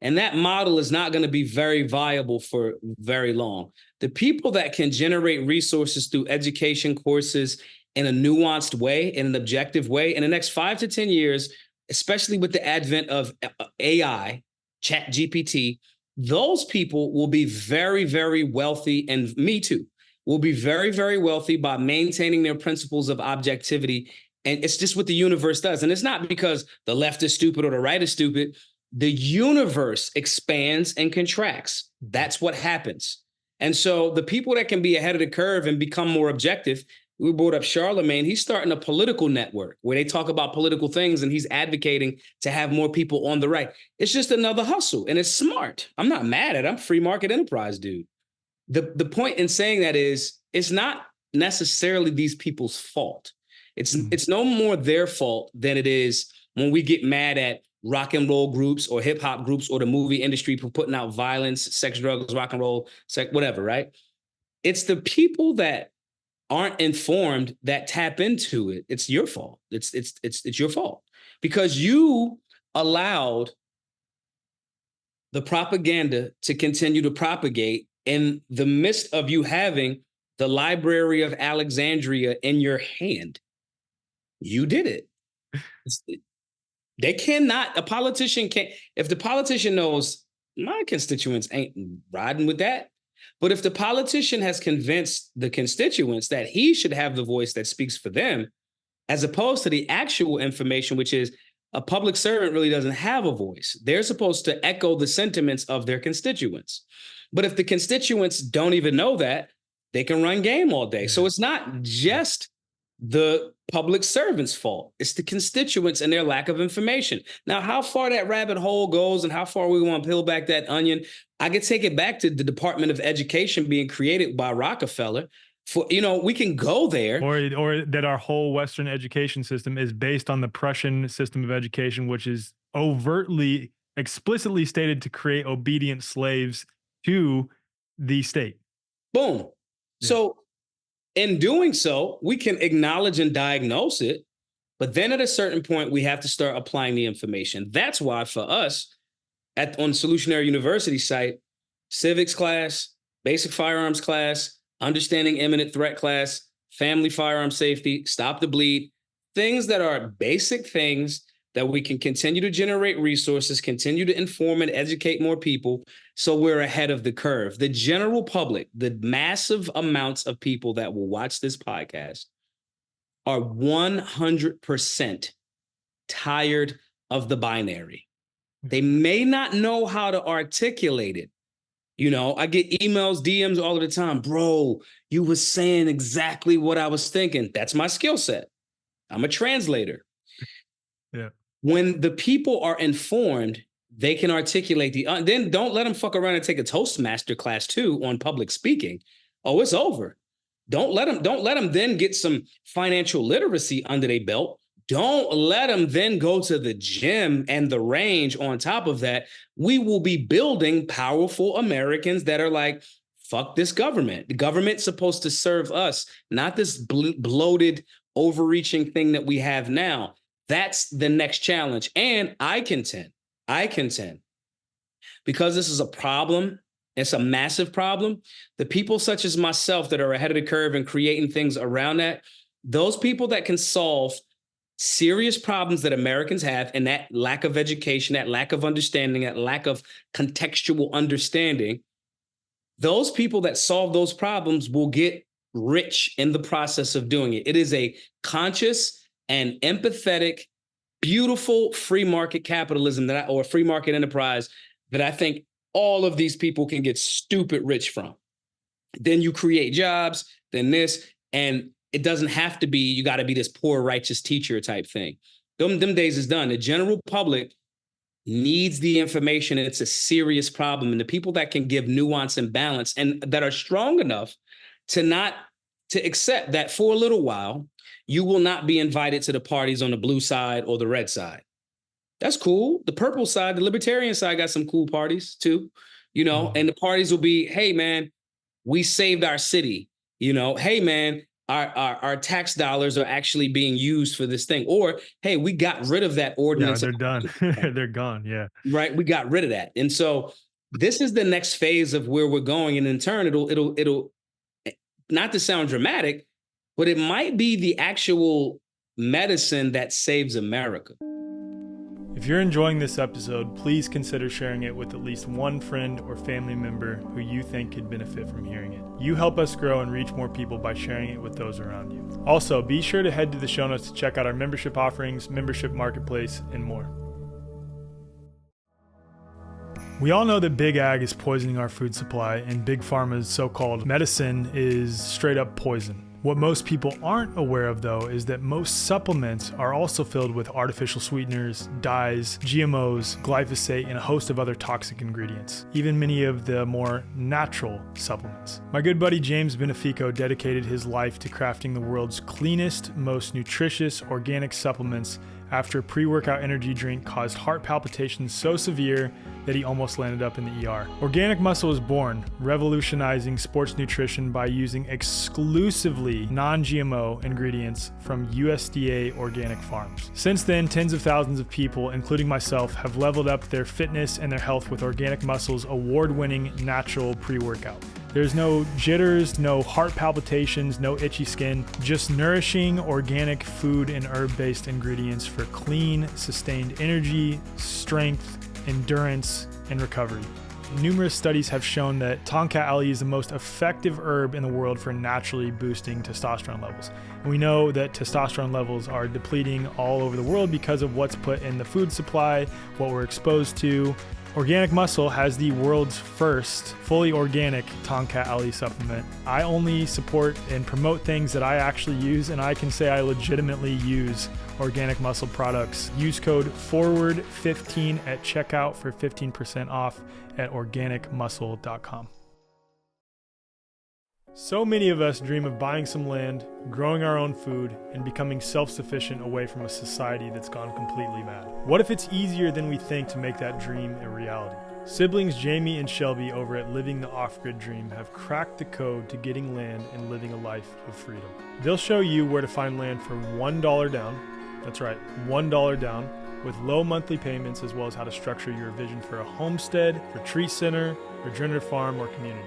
And that model is not going to be very viable for very long. The people that can generate resources through education courses in a nuanced way, in an objective way, in the next 5 to 10 years, especially with the advent of AI, Chat GPT, those people will be very, very wealthy, and me too, will be very, very wealthy by maintaining their principles of objectivity. And it's just what the universe does. And it's not because the left is stupid or the right is stupid. The universe expands and contracts. That's what happens. And so the people that can be ahead of the curve and become more objective, we brought up Charlemagne. He's starting a political network where they talk about political things, and he's advocating to have more people on the right. It's just another hustle, and it's smart. I'm not mad at it. I'm a free market enterprise, dude. The point in saying that is it's not necessarily these people's fault. It's no more their fault than it is when we get mad at rock and roll groups or hip hop groups or the movie industry for putting out violence, sex, drugs, rock and roll, sex, whatever, right? It's the people that aren't informed that tap into it. It's your fault. It's your fault because you allowed the propaganda to continue to propagate in the midst of you having the Library of Alexandria in your hand. You did it. They cannot, a politician can't, if the politician knows my constituents ain't riding with that, but if the politician has convinced the constituents that he should have the voice that speaks for them, as opposed to the actual information, which is a public servant really doesn't have a voice. They're supposed to echo the sentiments of their constituents. But if the constituents don't even know that, they can run game all day. So it's not just the public servant's fault. It's the constituents and their lack of information. Now, how far that rabbit hole goes and how far we want to peel back that onion, I could take it back to the Department of Education being created by Rockefeller. For, we can go there. Or that our whole Western education system is based on the Prussian system of education, which is overtly, explicitly stated to create obedient slaves to the state. Boom. Yeah. So in doing so, we can acknowledge and diagnose it, but then at a certain point, we have to start applying the information. That's why for us on Solutionary University site, civics class, basic firearms class, understanding imminent threat class, family firearm safety, stop the bleed, things that are basic things that we can continue to generate resources, continue to inform and educate more people so we're ahead of the curve. The general public, the massive amounts of people that will watch this podcast are 100% tired of the binary. They may not know how to articulate it. I get emails, DMs all of the time. Bro, you were saying exactly what I was thinking. That's my skill set. I'm a translator. Yeah. When the people are informed, they can articulate then don't let them fuck around and take a Toastmaster class too on public speaking. Oh, it's over. Don't let them then get some financial literacy under their belt. Don't let them then go to the gym and the range on top of that. We will be building powerful Americans that are like, fuck this government. The government's supposed to serve us, not this bloated, overreaching thing that we have now. That's the next challenge. And I contend, because this is a problem, it's a massive problem, the people such as myself that are ahead of the curve and creating things around that, those people that can solve serious problems that Americans have, and that lack of education, that lack of understanding, that lack of contextual understanding, those people that solve those problems will get rich in the process of doing it. It is a conscious and empathetic, beautiful free market capitalism or free market enterprise that I think all of these people can get stupid rich from. Then you create jobs, then this, and it doesn't have to be, you got to be this poor, righteous teacher type thing. Them days is done. The general public needs the information. It's a serious problem. And the people that can give nuance and balance and that are strong enough to accept that for a little while, you will not be invited to the parties on the blue side or the red side. That's cool. The purple side, the libertarian side got some cool parties too, and the parties will be, hey man, we saved our city. Hey man, our tax dollars are actually being used for this thing. Or, hey, we got rid of that ordinance. They're done. They're gone. Yeah. Right. We got rid of that. And so this is the next phase of where we're going. And in turn, it'll not to sound dramatic, but it might be the actual medicine that saves America. If you're enjoying this episode, please consider sharing it with at least one friend or family member who you think could benefit from hearing it. You help us grow and reach more people by sharing it with those around you. Also, be sure to head to the show notes to check out our membership offerings, membership marketplace, and more. We all know that Big Ag is poisoning our food supply, and Big Pharma's so-called medicine is straight up poison. What most people aren't aware of, though, is that most supplements are also filled with artificial sweeteners, dyes, GMOs, glyphosate, and a host of other toxic ingredients, even many of the more natural supplements. My good buddy James Benefico dedicated his life to crafting the world's cleanest, most nutritious organic supplements after a pre-workout energy drink caused heart palpitations so severe that he almost landed up in the ER. Organic Muscle was born, revolutionizing sports nutrition by using exclusively non-GMO ingredients from USDA organic farms. Since then, tens of thousands of people, including myself, have leveled up their fitness and their health with Organic Muscle's award-winning natural pre-workout. There's no jitters, no heart palpitations, no itchy skin, just nourishing organic food and herb-based ingredients for clean, sustained energy, strength, endurance, and recovery. Numerous studies have shown that Tonka Ali is the most effective herb in the world for naturally boosting testosterone levels. And we know that testosterone levels are depleting all over the world because of what's put in the food supply, what we're exposed to. Organic Muscle has the world's first fully organic Tonka Ali supplement. I only support and promote things that I actually use, and I can say I legitimately use Organic Muscle products. Use code FORWARD15 at checkout for 15% off at organicmuscle.com. So many of us dream of buying some land, growing our own food, and becoming self-sufficient away from a society that's gone completely mad. What if it's easier than we think to make that dream a reality? Siblings Jamie and Shelby over at Living the Off-Grid Dream have cracked the code to getting land and living a life of freedom. They'll show you where to find land for $1 down. That's right, $1 down, with low monthly payments, as well as how to structure your vision for a homestead, retreat center, regenerative farm, or community.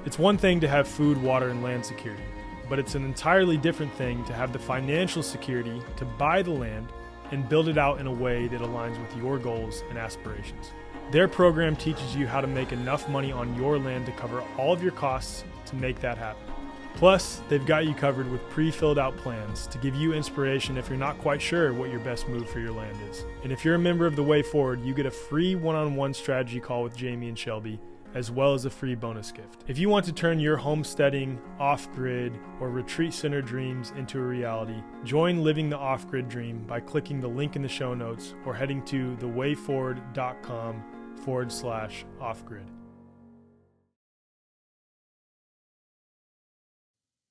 It's one thing to have food, water, and land security, but it's an entirely different thing to have the financial security to buy the land and build it out in a way that aligns with your goals and aspirations. Their program teaches you how to make enough money on your land to cover all of your costs to make that happen. Plus, they've got you covered with pre-filled out plans to give you inspiration if you're not quite sure what your best move for your land is. And if you're a member of the Way Forward, you get a free one-on-one strategy call with Jamie and Shelby, as well as a free bonus gift. If you want to turn your homesteading, off-grid, or retreat center dreams into a reality, join Living the Off-Grid Dream by clicking the link in the show notes or heading to thewayforward.com/offgrid.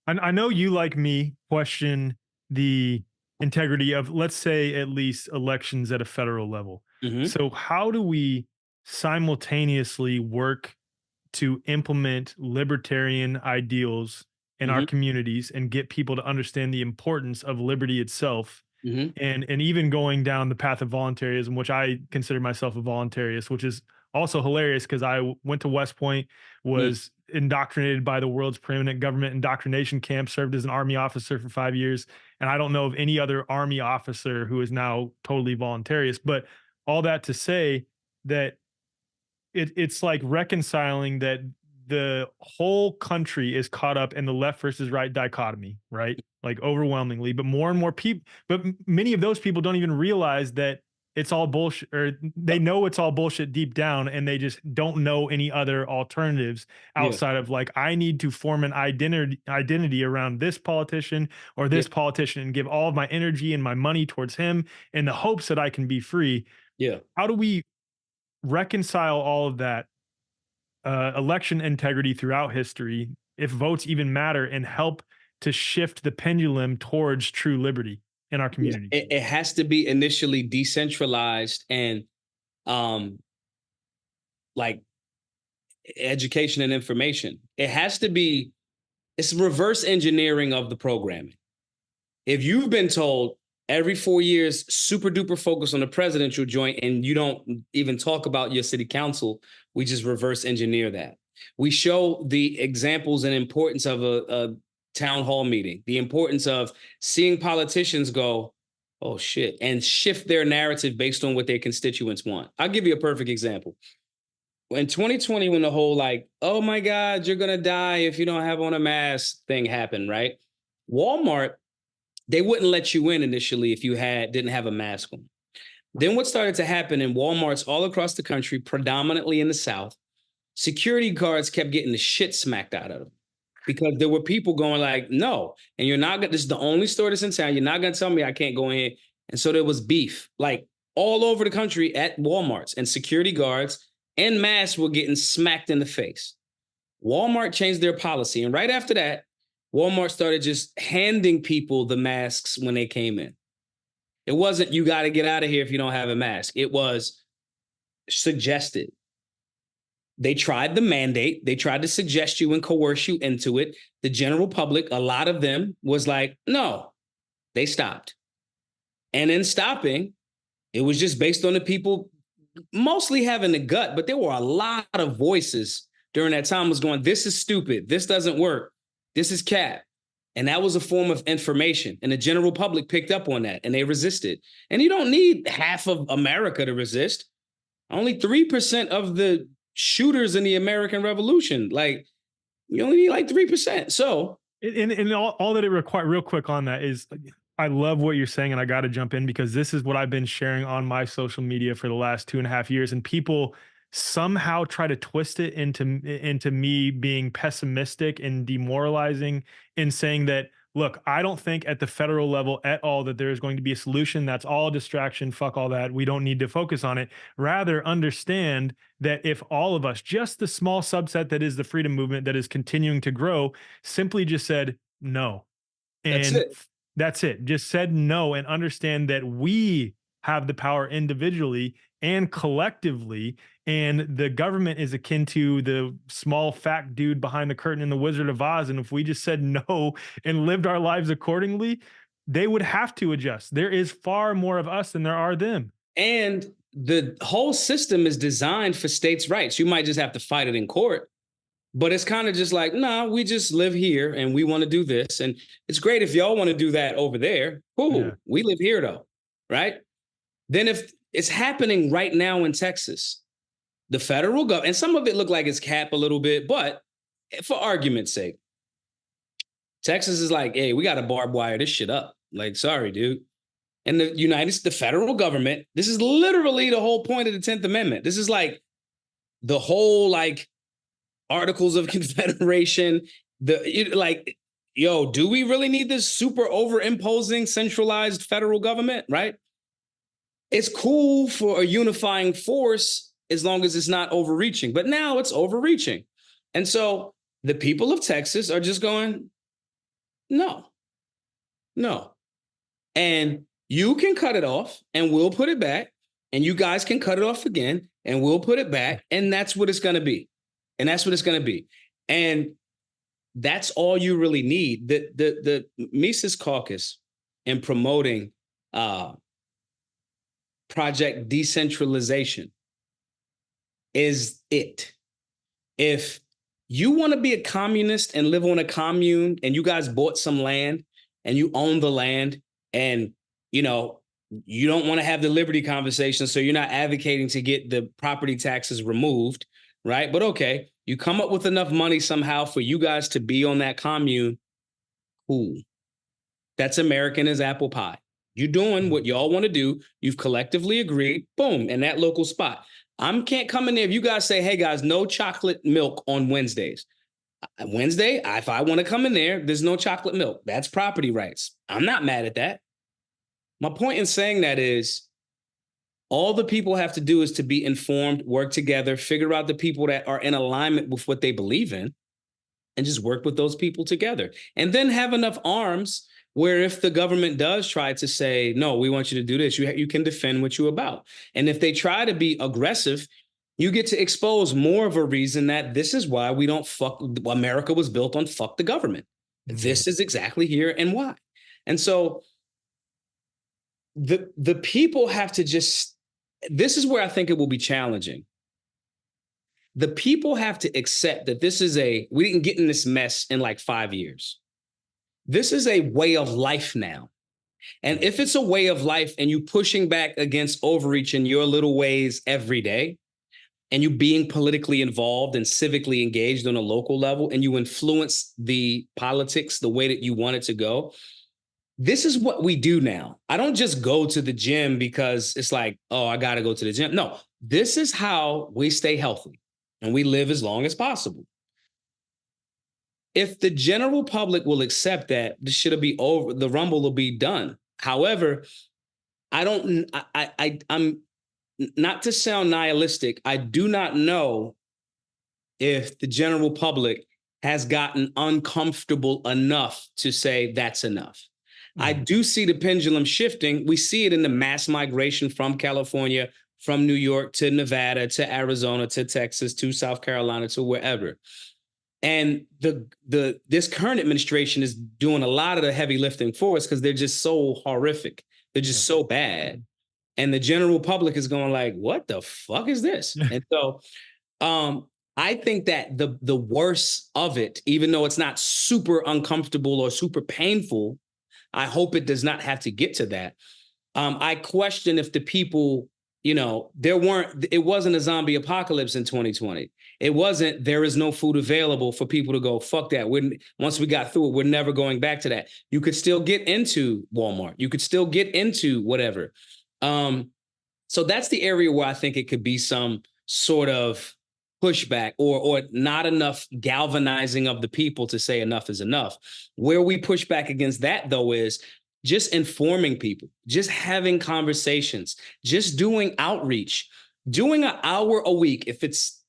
I know you, like me, question the integrity of, let's say, at least elections at a federal level. Mhm. So how do we simultaneously work to implement libertarian ideals in our communities and get people to understand the importance of liberty itself, and even going down the path of voluntarism, which I consider myself a voluntarist, which is also hilarious because I went to West Point, was indoctrinated by the world's preeminent government indoctrination camp, served as an Army officer for 5 years, and I don't know of any other Army officer who is now totally voluntarist. But all that to say that it's like reconciling that the whole country is caught up in the left versus right dichotomy, right? Like overwhelmingly, but more and more people, but many of those people don't even realize that it's all bullshit, or they know it's all bullshit deep down, and they just don't know any other alternatives Yeah. outside of like, I need to form an identity around this politician or Yeah. this politician and give all of my energy and my money towards him in the hopes that I can be free. Yeah. How do we reconcile all of that election integrity throughout history, if votes even matter, and help to shift the pendulum towards true liberty in our Yeah. community? It has to be initially decentralized and um like education and information. It has to be, it's reverse engineering of the programming. If you've been told every 4 years, super duper focus on the presidential joint, and you don't even talk about your city council, we just reverse engineer that. We show the examples and importance of a town hall meeting, the importance of seeing politicians go, oh shit, and shift their narrative based on what their constituents want. I'll give you a perfect example. In 2020, when the whole like, oh my God, you're gonna die if you don't have on a mask thing happened, right? Walmart, they wouldn't let you in initially if you didn't have a mask on. Then what started to happen in Walmarts all across the country, predominantly in the South, security guards kept getting the shit smacked out of them because there were people going like, no, and you're not gonna, this is the only store that's in town. You're not gonna tell me I can't go in here. And so there was beef like all over the country at Walmarts, and security guards en masse were getting smacked in the face. Walmart changed their policy. And right after that, Walmart started just handing people the masks when they came in. It wasn't, you got to get out of here if you don't have a mask. It was suggested. They tried the mandate. They tried to suggest you and coerce you into it. The general public, a lot of them was like, no, they stopped. And in stopping, it was just based on the people mostly having the gut, but there were a lot of voices during that time was going, this is stupid. This doesn't work. This is cap. And that was a form of information. And the general public picked up on that and they resisted. And you don't need half of America to resist. Only 3% of the shooters in the American Revolution. Like, you only need like 3%. So, And all that it requires, real quick on that, is I love what you're saying, and I got to jump in because this is what I've been sharing on my social media for the last 2.5 years, and people somehow try to twist it into me being pessimistic and demoralizing in saying that, look, I don't think at the federal level at all that there is going to be a solution. That's all a distraction. Fuck all that. We don't need to focus on it. Rather, understand that if all of us, just the small subset that is the freedom movement that is continuing to grow, simply just said no, that's and it. that's it, just said no, and understand that we have the power individually and collectively, and the government is akin to the small fat dude behind the curtain in the Wizard of Oz, and if we just said no and lived our lives accordingly, they would have to adjust. There is far more of us than there are them. And the whole system is designed for states' rights. You might just have to fight it in court. But it's kind of just like, nah, we just live here and we want to do this. And it's great if y'all want to do that over there. Cool. Yeah. We live here though. Right. Then if it's happening right now in Texas, the federal government, and some of it looked like it's cap a little bit, but for argument's sake, Texas is like, hey, we got to barbed wire this shit up. Like, sorry, dude. And the federal government, this is literally the whole point of the 10th Amendment. This is like the whole like Articles of Confederation, like, yo, do we really need this super over-imposing centralized federal government, right? It's cool for a unifying force as long as it's not overreaching, but now it's overreaching. And so the people of Texas are just going, no, no. And you can cut it off and we'll put it back, and you guys can cut it off again and we'll put it back, and that's what it's going to be. And that's what it's going to be. And that's all you really need. The Mises Caucus in promoting Project Decentralization is it. If you want to be a communist and live on a commune, and you guys bought some land and you own the land, and you know you don't want to have the liberty conversation, so you're not advocating to get the property taxes removed, right? But okay, you come up with enough money somehow for you guys to be on that commune. Cool. That's American as apple pie. You're doing what y'all want to do. You've collectively agreed, boom, in that local spot. I can't come in there. If you guys say, hey guys, no chocolate milk on Wednesdays. Wednesday, if I want to come in there, there's no chocolate milk. That's property rights. I'm not mad at that. My point in saying that is all the people have to do is to be informed, work together, figure out the people that are in alignment with what they believe in, and just work with those people together. And then have enough arms where if the government does try to say, no, we want you to do this, you can defend what you're about. And if they try to be aggressive, you get to expose more of a reason that this is why we don't fuck. America was built on fuck the government. Mm-hmm. This is exactly here and why. And so the people have to just, this is where I think it will be challenging. The people have to accept that we didn't get in this mess in like 5 years. This is a way of life now. And if it's a way of life and you pushing back against overreach in your little ways every day, and you being politically involved and civically engaged on a local level, and you influence the politics the way that you want it to go, this is what we do now. I don't just go to the gym because it's like, oh, I got to go to the gym. No, this is how we stay healthy and we live as long as possible. If the general public will accept that, this should be over. The rumble will be done. However, I'm not to sound nihilistic. I do not know if the general public has gotten uncomfortable enough to say that's enough. Mm-hmm. I do see the pendulum shifting. We see it in the mass migration from California, from New York to Nevada, to Arizona, to Texas, to South Carolina, to wherever. And this current administration is doing a lot of the heavy lifting for us because they're just so horrific. They're just so bad. And the general public is going like, what the fuck is this? And so I think that the worst of it, even though it's not super uncomfortable or super painful, I hope it does not have to get to that. I question if the people, it wasn't a zombie apocalypse in 2020. It wasn't, there is no food available for people to go, fuck that. Once we got through it, we're never going back to that. You could still get into Walmart. You could still get into whatever. So that's the area where I think it could be some sort of pushback or not enough galvanizing of the people to say enough is enough. Where we push back against that, though, is just informing people, just having conversations, just doing outreach, doing an hour a week. If it's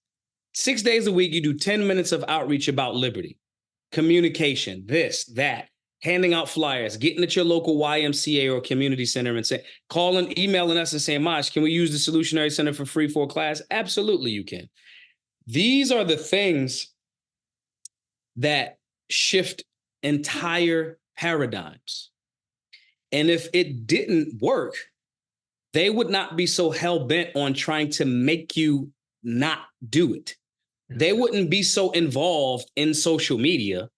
6 days a week, you do 10 minutes of outreach about liberty, communication, this, that. Handing out flyers, getting at your local YMCA or community center and emailing us and saying, Maj, can we use the Solutionary Center for free for a class? Absolutely, you can. These are the things that shift entire paradigms. And if it didn't work, they would not be so hell-bent on trying to make you not do it. They wouldn't be so involved in social media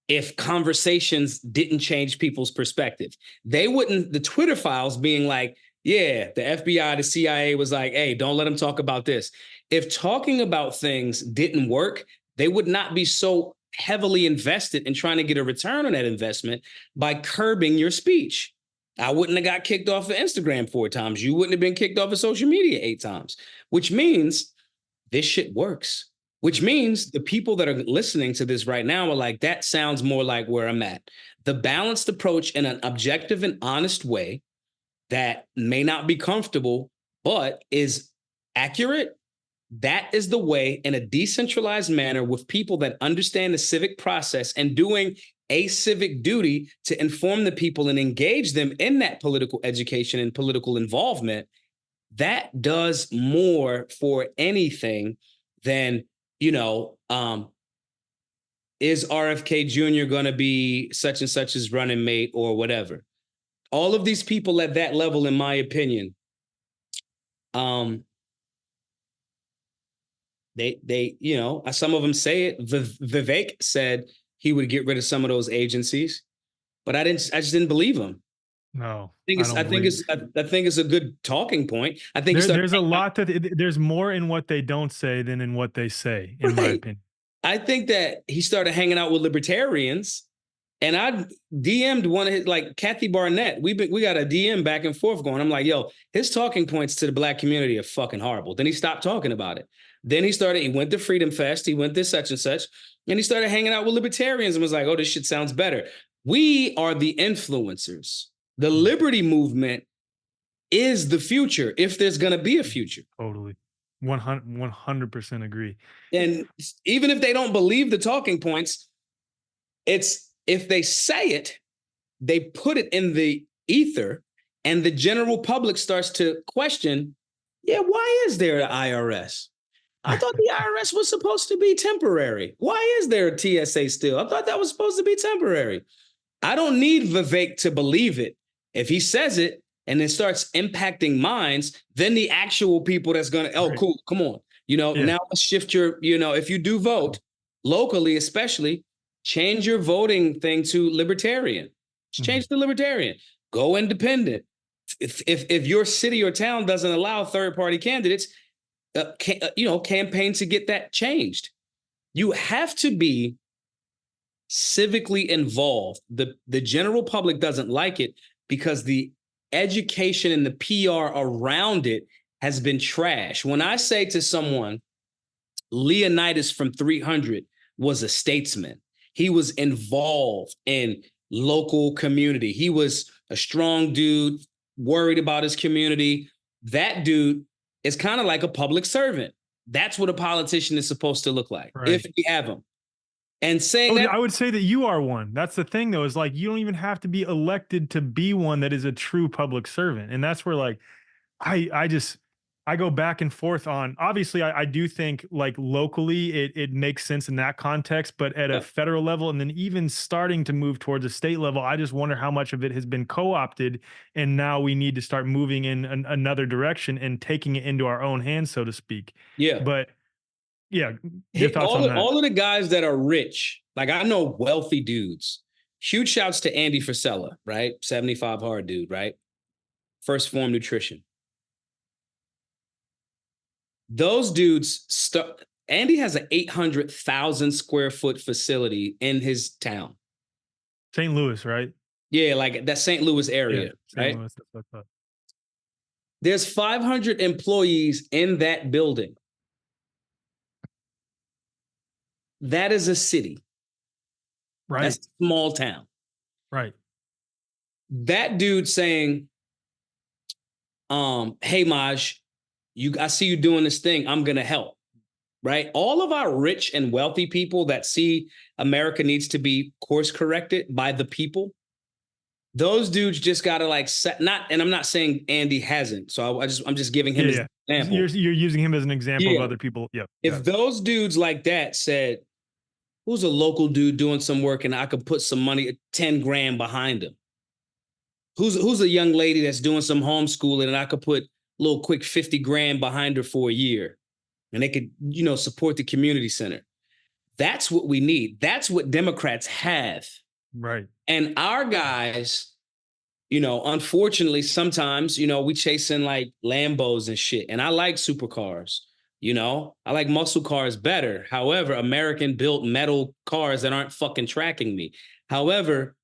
if conversations didn't change people's perspective. They wouldn't, the Twitter files being like, yeah, the FBI, the CIA was like, hey, don't let them talk about this. If talking about things didn't work, they would not be so heavily invested in trying to get a return on that investment by curbing your speech. I wouldn't have got kicked off of Instagram 4 times. You wouldn't have been kicked off of social media 8 times, which means this shit works. Which means the people that are listening to this right now are like, that sounds more like where I'm at. The balanced approach in an objective and honest way that may not be comfortable, but is accurate. That is the way, in a decentralized manner, with people that understand the civic process and doing a civic duty to inform the people and engage them in that political education and political involvement. That does more for anything than, is RFK Jr. going to be such and such as running mate or whatever? All of these people at that level, in my opinion, they, some of them say it. Vivek said he would get rid of some of those agencies, but I just didn't believe him. No, I think it's a good talking point. I think there's a lot there's more in what they don't say than in what they say, in my opinion. I think that he started hanging out with libertarians And I DM'd one of his, like Kathy Barnett. We got a DM back and forth going. I'm like, yo, his talking points to the black community are fucking horrible. Then he stopped talking about it. Then he went to Freedom Fest. He went to such and such. And he started hanging out with libertarians and was like, oh, this shit sounds better. We are the influencers. The liberty movement is the future, if there's going to be a future. Totally. 100% agree. And even if they don't believe the talking points, it's if they say it, they put it in the ether, and the general public starts to question, yeah, why is there an IRS? I thought the IRS was supposed to be temporary. Why is there a TSA still? I thought that was supposed to be temporary. I don't need Vivek to believe it. If he says it and it starts impacting minds, then the actual people that's going to, oh, right. Cool, come on. Now let's shift your, if you do vote locally, especially, change your voting thing to libertarian. Change to libertarian. Go independent. If your city or town doesn't allow third-party candidates, campaign to get that changed. You have to be civically involved. The general public doesn't like it because the education and the PR around it has been trash. When I say to someone, Leonidas from 300 was a statesman. He was involved in local community. He was a strong dude, worried about his community. That dude is kind of like a public servant. That's what a politician is supposed to look like, right, if we have them. And saying that, I would say that you are one. That's the thing, though, is like you don't even have to be elected to be one that is a true public servant. And that's where, like, I go back and forth on, obviously, I do think like locally it makes sense in that context, but at a federal level, and then even starting to move towards a state level, I just wonder how much of it has been co-opted. And now we need to start moving in another direction and taking it into our own hands, so to speak. Yeah. But yeah, your thoughts on that. All of the guys that are rich, like I know wealthy dudes, huge shouts to Andy Frisella, right? 75 hard dude, right? First Form Nutrition. Those dudes, Andy has an 800,000 square foot facility in his town. St. Louis, right? Yeah, like that St. Louis area, right? Louis, there's 500 employees in that building. That is a city. Right. That's a small town. Right. That dude saying, hey, Maj, I see you doing this thing. I'm going to help, right? All of our rich and wealthy people that see America needs to be course corrected by the people, those dudes just got to like and I'm not saying Andy hasn't. So I'm just giving him an example. You're using him as an example of other people. Yeah. If those dudes like that said, who's a local dude doing some work and I could put some money, 10 grand behind him? Who's a young lady that's doing some homeschooling and I could put little quick 50 grand behind her for a year and they could, support the community center. That's what we need. That's what Democrats have. Right. And our guys, unfortunately, sometimes, we chasing like Lambos and shit. And I like supercars, I like muscle cars better. However, American built metal cars that aren't fucking tracking me. However,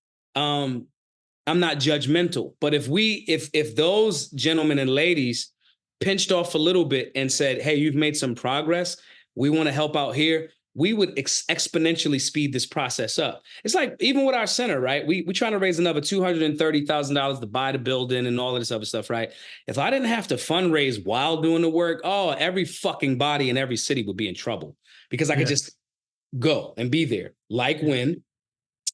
I'm not judgmental, but if those gentlemen and ladies pinched off a little bit and said, hey, you've made some progress, we want to help out here, we would exponentially speed this process up. It's like, even with our center, right? We're trying to raise another $230,000 to buy the building and all of this other stuff, right? If I didn't have to fundraise while doing the work, every fucking body in every city would be in trouble because I could just go and be there. Like when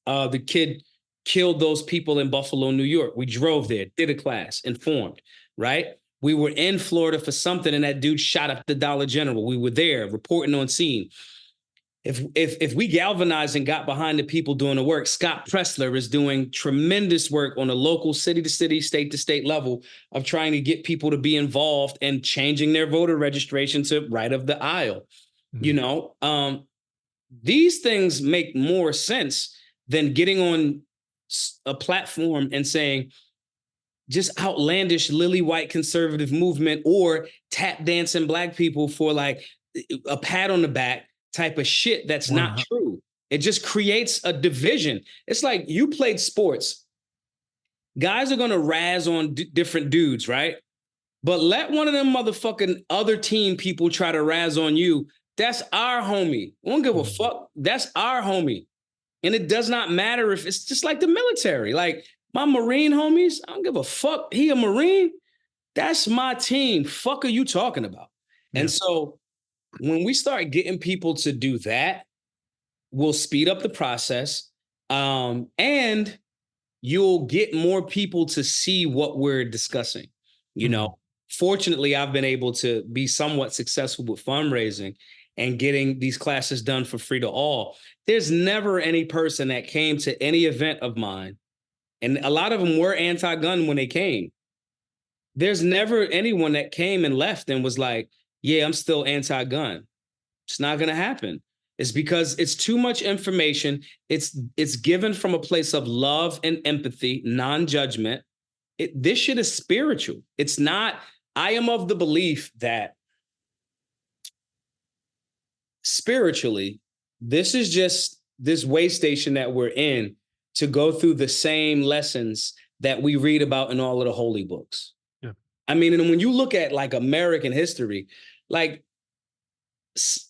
the kid killed those people in Buffalo, New York. We drove there, did a class, informed, right? We were in Florida for something and that dude shot up the Dollar General. We were there reporting on scene. If we galvanized and got behind the people doing the work, Scott Pressler is doing tremendous work on a local city to city, state to state level of trying to get people to be involved and changing their voter registration to right of the aisle. Mm-hmm. These things make more sense than getting on a platform and saying just outlandish lily white conservative movement or tap dancing black people for like a pat on the back type of shit that's not true. It just creates a division. It's like you played sports. Guys are going to razz on different dudes, right? But let one of them motherfucking other team people try to razz on you. That's our homie. We don't give a fuck. That's our homie. And it does not matter if it's just like the military. Like my Marine homies, I don't give a fuck. He a Marine. That's my team. Fuck are you talking about? Yeah. And so when we start getting people to do that, we'll speed up the process. And you'll get more people to see what we're discussing. You know, fortunately, I've been able to be somewhat successful with fundraising and getting these classes done for free to all. There's never any person that came to any event of mine, and a lot of them were anti-gun when they came. There's never anyone that came and left and was like, yeah, I'm still anti-gun. It's not going to happen. It's because it's too much information. It's given from a place of love and empathy, non-judgment. This shit is spiritual. It's not. I am of the belief that spiritually, this is just this way station that we're in to go through the same lessons that we read about in all of the holy books. Yeah. I mean, and when you look at like American history, like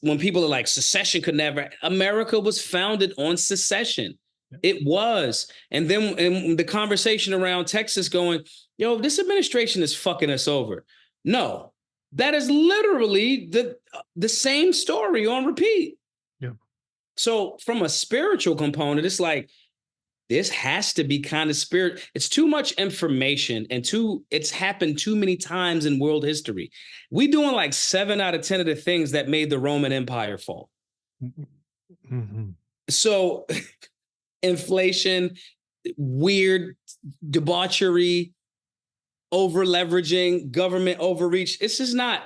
when people are like secession could never, America was founded on secession. It was. And then in the conversation around Texas going, yo, this administration is fucking us over. No, that is literally the same story on repeat. Yeah. So from a spiritual component, it's like, this has to be kind of spirit. It's too much information and it's happened too many times in world history. We doing like 7 out of 10 of the things that made the Roman Empire fall. Mm-hmm. So inflation, weird debauchery, over leveraging, government overreach. It's just not,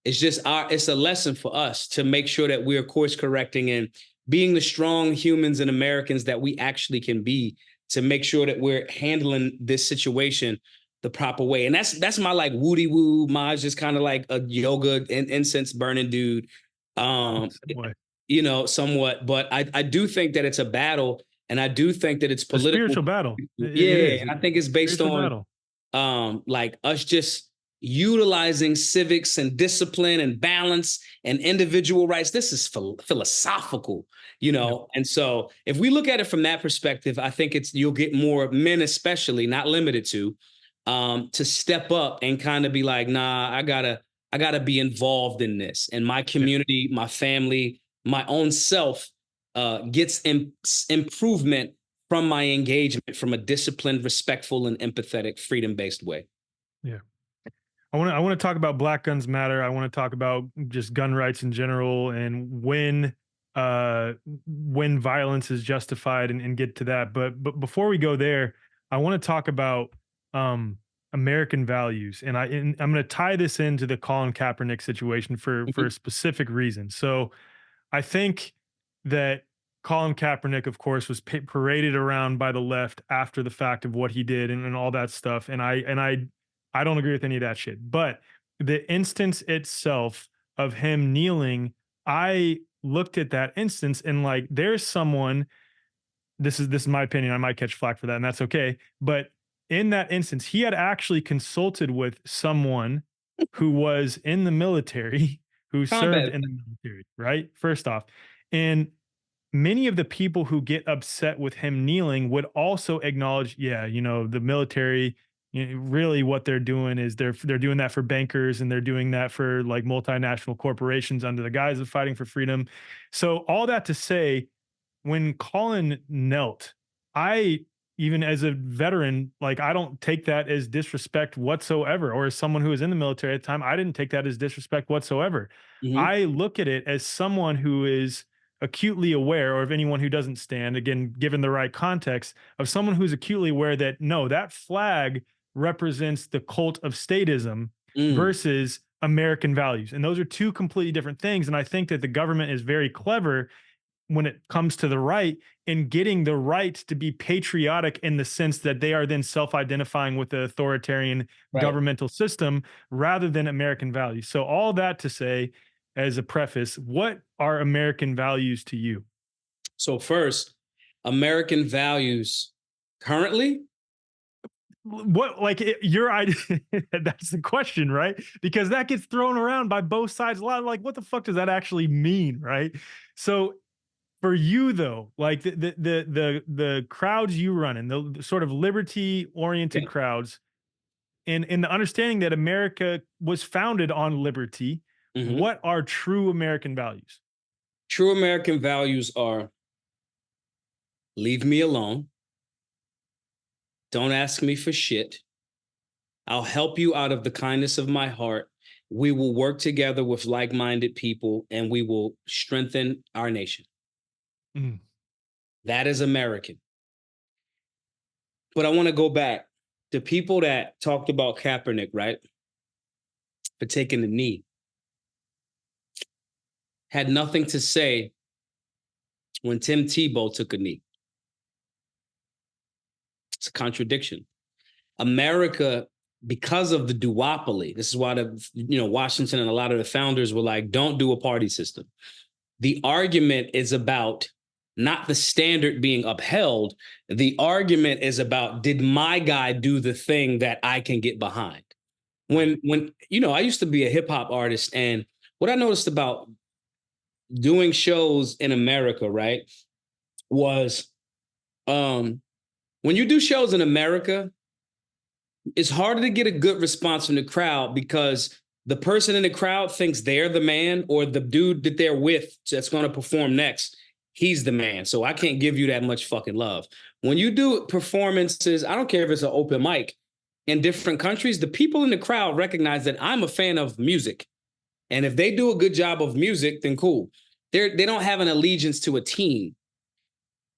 it's just it's a lesson for us to make sure that we're course correcting and being the strong humans and Americans that we actually can be, to make sure that we're handling this situation the proper way. And that's my like woody woo. Maj is kind of like a yoga and incense burning dude. You know, somewhat, but I do think that it's a battle, and I do think that it's political. A spiritual battle. It is. And I think it's based on like us just utilizing civics and discipline and balance and individual rights. This is philosophical, you know? And so if we look at it from that perspective, I think you'll get more men, especially not limited to step up and kind of be like, nah, I gotta be involved in this. And my community, my family, my own self gets improvement from my engagement from a disciplined, respectful, and empathetic, freedom-based way. Yeah. I want to talk about Black Guns Matter. I want to talk about just gun rights in general and when violence is justified and get to that. But before we go there, I want to talk about American values. And I'm going to tie this into the Colin Kaepernick situation for a specific reason. So I think that Colin Kaepernick, of course, was paraded around by the left after the fact of what he did and all that stuff. And I don't agree with any of that shit. But the instance itself of him kneeling, I looked at that instance and like, there's someone, this is my opinion, I might catch flack for that, and that's okay. But in that instance, he had actually consulted with someone who was in the military, who served in the military, right? First off. And many of the people who get upset with him kneeling would also acknowledge, yeah, you know, the military, really what they're doing is they're doing that for bankers, and they're doing that for like multinational corporations under the guise of fighting for freedom. So all that to say, when Colin knelt, even as a veteran, like I don't take that as disrespect whatsoever, or as someone who was in the military at the time, I didn't take that as disrespect whatsoever. I look at it as someone who is acutely aware, or of anyone who doesn't stand, again, given the right context, of someone who's acutely aware that no, that flag represents the cult of statism versus American values. And those are two completely different things. And I think that the government is very clever when it comes to the right in getting the right to be patriotic in the sense that they are then self-identifying with the authoritarian governmental system rather than American values. So all that to say, as a preface, what are American values to you? So first, American values currently. What, like, your idea? That's the question, right? Because that gets thrown around by both sides a lot. Like, what the fuck does that actually mean, right? So for you though, like the crowds you run in, the sort of liberty oriented Yeah. crowds, and in the understanding that America was founded on liberty, Mhm. what are true American values? True American values are leave me alone. Don't ask me for shit. I'll help you out of the kindness of my heart. We will work together with like minded people and we will strengthen our nation. Mm, That is American. But I want to go back. The people that talked about Kaepernick, right, for taking the knee, had nothing to say when Tim Tebow took a knee. It's a contradiction. America, because of the duopoly, this is why Washington and a lot of the founders were like, don't do a party system. The argument is about not the standard being upheld. The argument is about, did my guy do the thing that I can get behind? When I used to be a hip hop artist, and what I noticed about doing shows in America, right, was when you do shows in America, it's harder to get a good response from the crowd because the person in the crowd thinks they're the man, or the dude that they're with that's going to perform next, he's the man. So I can't give you that much fucking love. When you do performances, I don't care if it's an open mic in different countries, the people in the crowd recognize that I'm a fan of music. And if they do a good job of music, then cool. They don't have an allegiance to a team.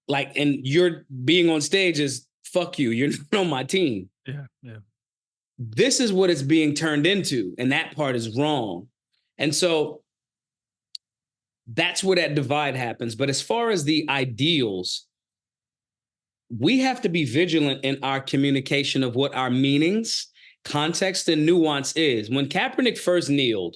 Like, and you're being on stage is fuck you. You're not on my team. yeah, yeah. This is what it's being turned into, and that part is wrong. And so that's where that divide happens. But as far as the ideals, we have to be vigilant in our communication of what our meanings, context, and nuance is. When Kaepernick first kneeled,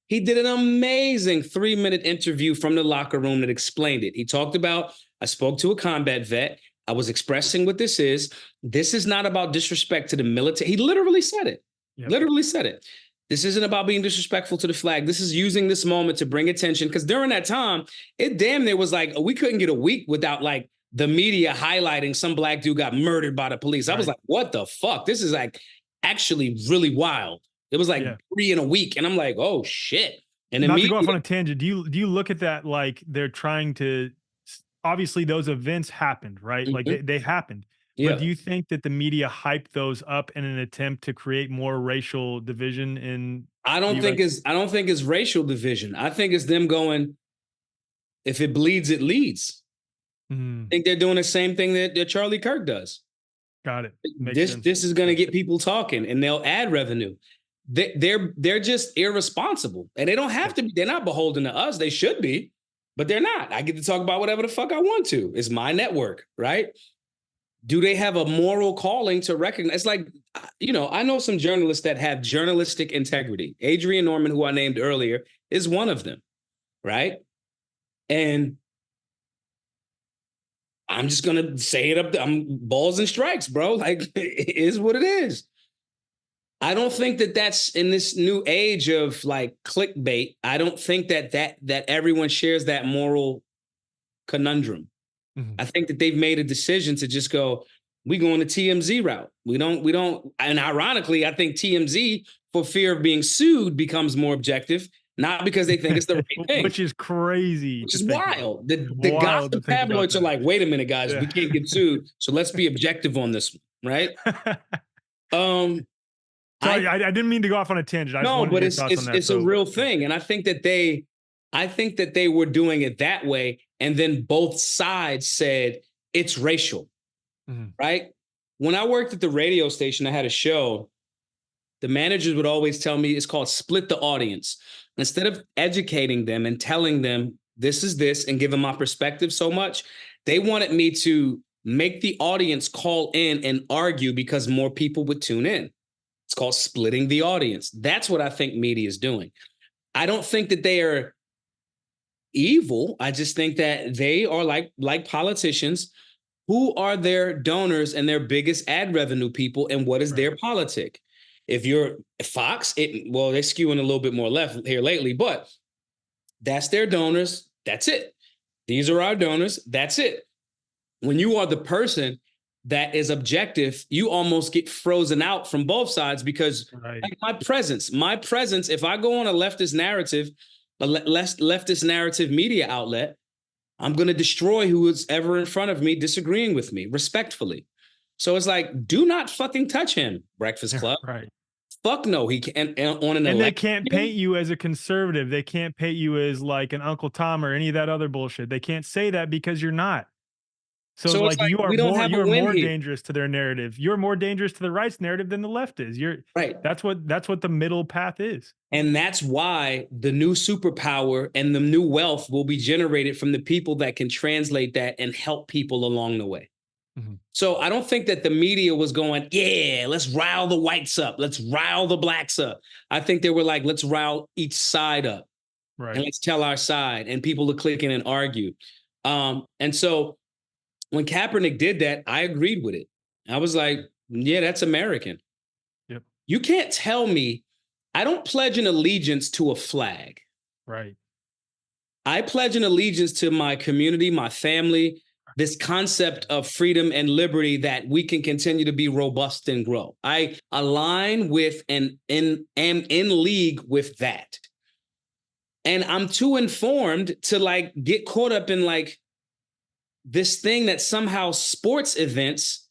he did an amazing 3-minute interview from the locker room that explained it. He talked about, I spoke to a combat vet. I was expressing what this is. This is not about disrespect to the military. He literally said it. Yep. Literally said it. This isn't about being disrespectful to the flag. This is using this moment to bring attention. Because during that time, it damn near was like, we couldn't get a week without like the media highlighting some black dude got murdered by the police. I was like, what the fuck? This is like actually really wild. It was like 3 in a week. And I'm like, oh shit. And not to go off on a tangent, do you look at that like they're trying to, obviously those events happened, right? Mm-hmm. Like they happened. Yeah. But do you think that the media hyped those up in an attempt to create more racial division in I don't think it's racial division. I think it's them going, if it bleeds, it leads. I think they're doing the same thing that Charlie Kirk does. Got it. This is going to get people talking, and they'll add revenue. They're just irresponsible, and they don't have to be. They're not beholden to us. They should be, but they're not. I get to talk about whatever the fuck I want to. It's my network, right? Do they have a moral calling to recognize? It's like, I know some journalists that have journalistic integrity. Adrian Norman, who I named earlier, is one of them, right? And I'm just going to say it up. I'm balls and strikes, bro. Like, it is what it is. I don't think that that's in this new age of like clickbait. I don't think that everyone shares that moral conundrum. Mm-hmm. I think that they've made a decision to just go, we go on the TMZ route. We don't. And ironically, I think TMZ, for fear of being sued, becomes more objective, not because they think it's the right thing. Which is crazy. Which is wild. The gossip tabloids are like, wait a minute, guys, we can't get sued. So let's be objective on this one, right? I didn't mean to go off on a tangent. But it's a real thing. And I think that they were doing it that way. And then both sides said it's racial, right? When I worked at the radio station, I had a show. The managers would always tell me it's called split the audience. Instead of educating them and telling them this is this and give them my perspective so much, they wanted me to make the audience call in and argue because more people would tune in. It's called splitting the audience. That's what I think media is doing. I don't think that they are evil. I just think that they are like politicians. Who are their donors and their biggest ad revenue people, and what is their politic? If you're Fox, they're skewing a little bit more left here lately, but that's their donors. That's it. These are our donors. That's it. When you are the person that is objective, you almost get frozen out from both sides because like my presence, if I go on a leftist narrative, leftist narrative media outlet, I'm going to destroy who is ever in front of me disagreeing with me respectfully. So it's like, do not fucking touch him, Breakfast Club. Right. Fuck no. He can't on an and they can't paint you as a conservative. They can't paint you as like an Uncle Tom or any of that other bullshit. They can't say that because you're not. So like you are more dangerous to their narrative. You're more dangerous to the right's narrative than the left is. That's what the middle path is. And that's why the new superpower and the new wealth will be generated from the people that can translate that and help people along the way. Mm-hmm. So I don't think that the media was going, yeah, let's rile the whites up. Let's rile the blacks up. I think they were like, let's rile each side up. Right. And let's tell our side. And people are clicking and argue. And so when Kaepernick did that, I agreed with it. I was like, yeah, that's American. Yep. You can't tell me I don't pledge an allegiance to a flag. Right. I pledge an allegiance to my community, my family, this concept of freedom and liberty that we can continue to be robust and grow. I align with and am in league with that. And I'm too informed to like get caught up in like this thing that somehow sports events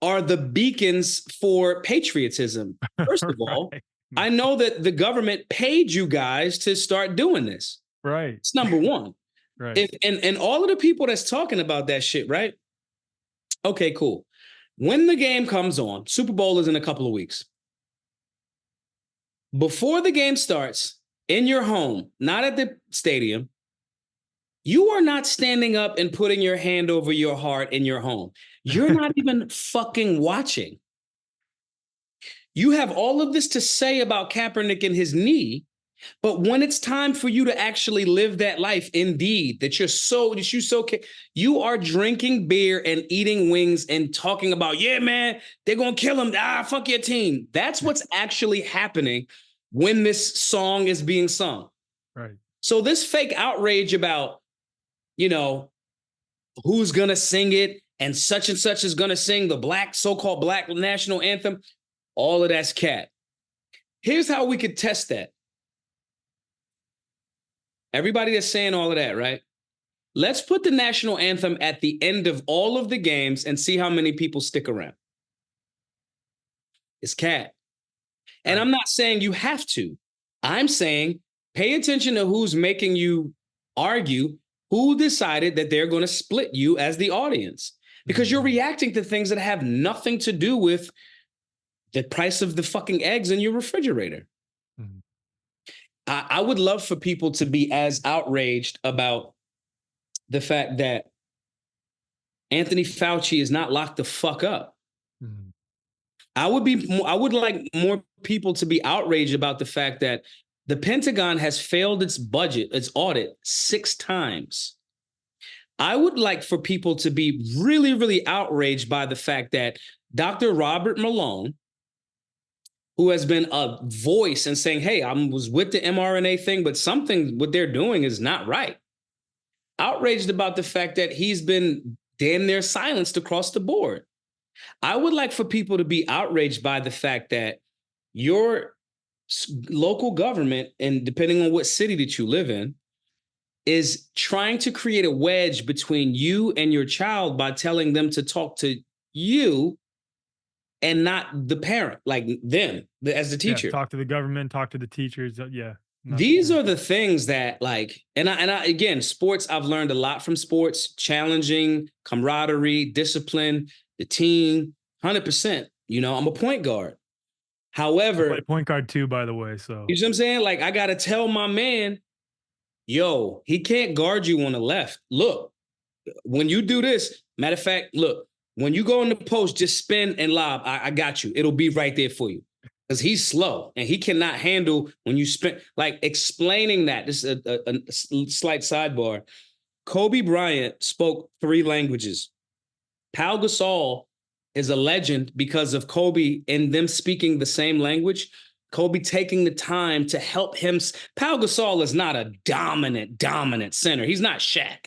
are the beacons for patriotism. First of all, I know that the government paid you guys to start doing this. Right. It's number one. Right. And all of the people that's talking about that shit, right? Okay, cool. When the game comes on, Super Bowl is in a couple of weeks. Before the game starts, in your home, not at the stadium, you are not standing up and putting your hand over your heart in your home. You're not even fucking watching. You have all of this to say about Kaepernick and his knee, but when it's time for you to actually live that life, indeed, you are drinking beer and eating wings and talking about, yeah, man, they're going to kill him. Fuck your team. That's what's actually happening when this song is being sung. Right. So this fake outrage about, who's going to sing it and such is going to sing the so-called black national anthem, all of that's cat. Here's how we could test that. Everybody that's saying all of that, right? Let's put the national anthem at the end of all of the games and see how many people stick around. It's cat. And I'm not saying you have to. I'm saying pay attention to who's making you argue, who decided that they're going to split you as the audience, because you're reacting to things that have nothing to do with the price of the fucking eggs in your refrigerator. Mm-hmm. I would love for people to be as outraged about the fact that Anthony Fauci is not locked the fuck up. Mm-hmm. I would like more people to be outraged about the fact that the Pentagon has failed its budget, its audit 6 times. I would like for people to be really, really outraged by the fact that Dr. Robert Malone, who has been a voice and saying, hey, I was with the mRNA thing, but what they're doing is not right. Outraged about the fact that he's been damn near silenced across the board. I would like for people to be outraged by the fact that your local government, and depending on what city that you live in, is trying to create a wedge between you and your child by telling them to talk to you and not the parent, like them as the teacher. Yeah, talk to the government, talk to the teachers. Yeah. These are the things that and I again, sports, I've learned a lot from sports, challenging, camaraderie, discipline, the team, 100%. I'm a point guard. However, I play point guard too, by the way. So you see what I'm saying? Like, I got to tell my man, yo, he can't guard you on the left. Look, when you do this, matter of fact, look, when you go in the post, just spin and lob. I got you. It'll be right there for you. because he's slow and he cannot handle when you spend like explaining that. This is a slight sidebar. Kobe Bryant spoke 3 languages. Pau Gasol is a legend because of Kobe and them speaking the same language. Kobe taking the time to help him. Pau Gasol is not a dominant center. He's not Shaq.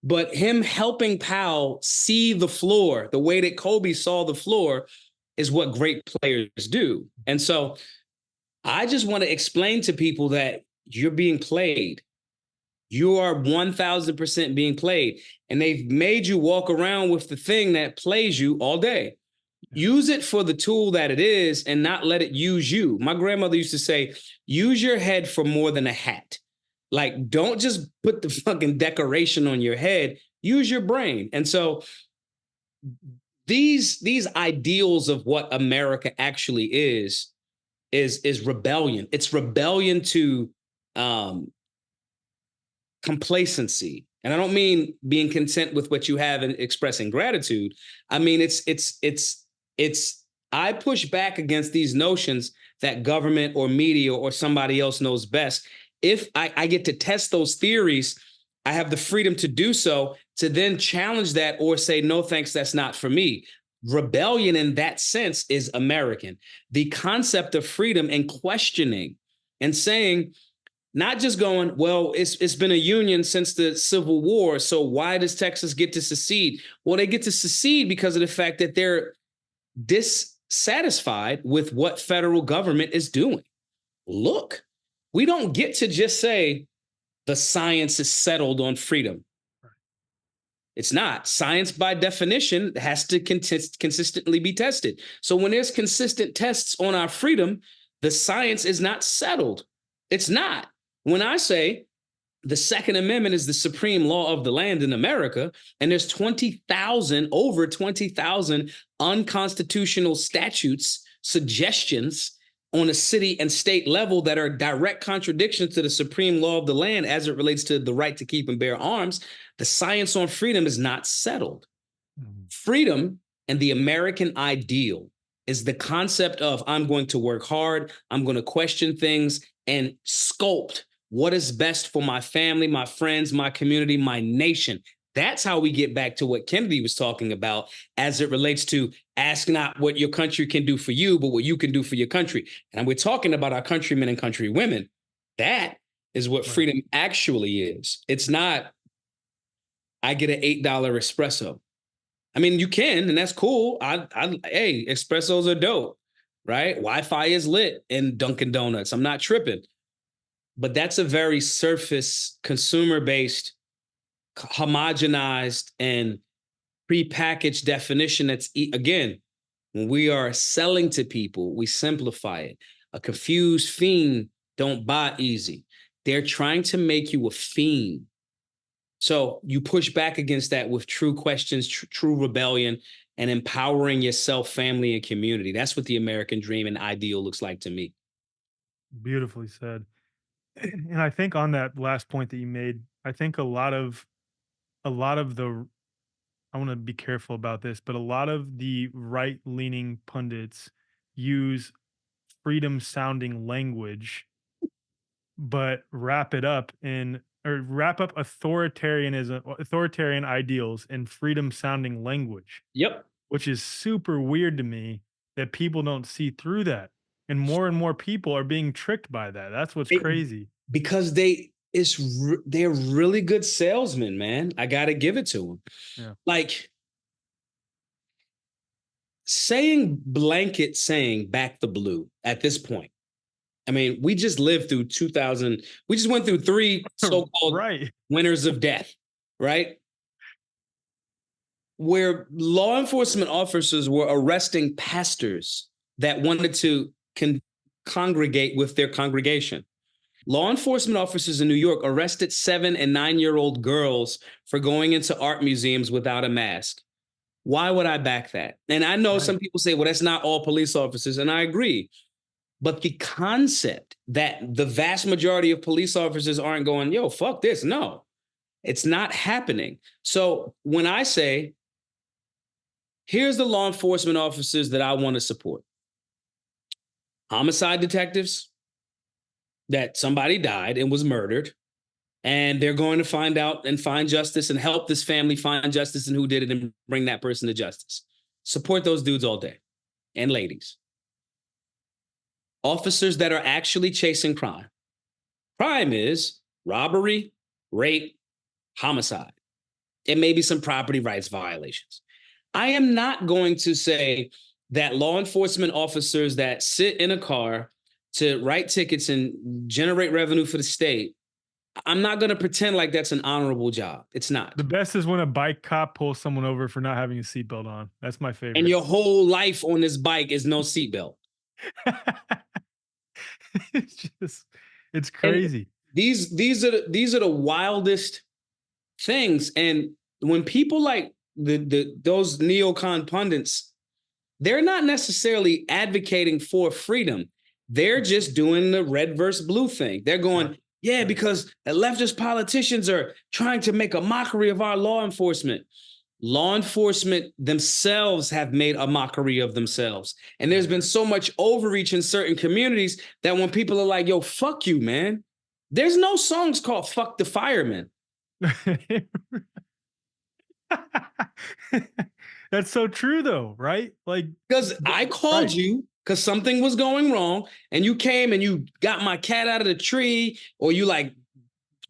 But him helping Pau see the floor the way that Kobe saw the floor is what great players do. And so I just want to explain to people that you're being played. You are 1000% being played. And they've made you walk around with the thing that plays you all day. Use it for the tool that it is and not let it use you. My grandmother used to say, use your head for more than a hat. Like, don't just put the fucking decoration on your head. Use your brain. And so these ideals of what America actually is rebellion. It's rebellion to complacency. And I don't mean being content with what you have and expressing gratitude. I mean, I push back against these notions that government or media or somebody else knows best. If I get to test those theories, I have the freedom to do so, to then challenge that or say, no, thanks, that's not for me. Rebellion in that sense is American. The concept of freedom and questioning and saying, not just going, well, it's been a union since the Civil War, so why does Texas get to secede? Well, they get to secede because of the fact that they're dissatisfied with what federal government is doing. Look, we don't get to just say the science is settled on freedom. It's not. Science, by definition, has to consistently be tested. So when there's consistent tests on our freedom, the science is not settled. It's not. When I say the Second Amendment is the supreme law of the land in America, and there's over 20,000 unconstitutional statutes, suggestions on a city and state level that are direct contradictions to the supreme law of the land as it relates to the right to keep and bear arms, the science on freedom is not settled. Mm-hmm. Freedom and the American ideal is the concept of I'm going to work hard, I'm going to question things and sculpt what is best for my family, my friends, my community, my nation. That's how we get back to what Kennedy was talking about as it relates to ask not what your country can do for you, but what you can do for your country. And we're talking about our countrymen and countrywomen. That is what freedom actually is. It's not, I get an $8 espresso. I mean, you can, and that's cool. Hey, espressos are dope, right? Wi-Fi is lit in Dunkin' Donuts. I'm not tripping. But that's a very surface, consumer-based, homogenized, and prepackaged definition. That's, again, when we are selling to people, we simplify it. A confused fiend don't buy easy. They're trying to make you a fiend. So you push back against that with true questions, true rebellion, and empowering yourself, family, and community. That's what the American dream and ideal looks like to me. Beautifully said. And I think on that last point that you made, I think a lot of the, I want to be careful about this, but a lot of the right-leaning pundits use freedom sounding language, but wrap up authoritarian ideals in freedom sounding language. Yep. Which is super weird to me that people don't see through that. And more people are being tricked by that. That's what's crazy. Because they're really good salesmen, man. I got to give it to them. Yeah. Like saying back the blue at this point. I mean, we just lived through 2000. We just went through 3 so-called winners of death, right? Where law enforcement officers were arresting pastors that wanted to congregate with their congregation. Law enforcement officers in New York arrested 7- and 9-year-old girls for going into art museums without a mask. Why would I back that? And I know some people say, well, that's not all police officers, and I agree. But the concept that the vast majority of police officers aren't going, yo, fuck this. No, it's not happening. So when I say, here's the law enforcement officers that I want to support. homicide detectives that somebody died and was murdered, and they're going to find out and find justice and help this family find justice and who did it and bring that person to justice. Support those dudes all day, and ladies. Officers that are actually chasing crime. Crime is robbery, rape, homicide. And maybe some property rights violations. I am not going to say that law enforcement officers that sit in a car to write tickets and generate revenue for the state, I'm not going to pretend like that's an honorable job. It's not. The best is when a bike cop pulls someone over for not having a seatbelt on. That's my favorite. And your whole life on this bike is no seatbelt. It's crazy. And these are the wildest things. And when people like those neocon pundits, they're not necessarily advocating for freedom. They're just doing the red versus blue thing. They're going, yeah, because the leftist politicians are trying to make a mockery of our law enforcement. Law enforcement themselves have made a mockery of themselves. And there's been so much overreach in certain communities that when people are like, yo, fuck you, man. There's no songs called Fuck the Fireman. That's so true though, right? Like, because I called you because something was going wrong and you came and you got my cat out of the tree, or you like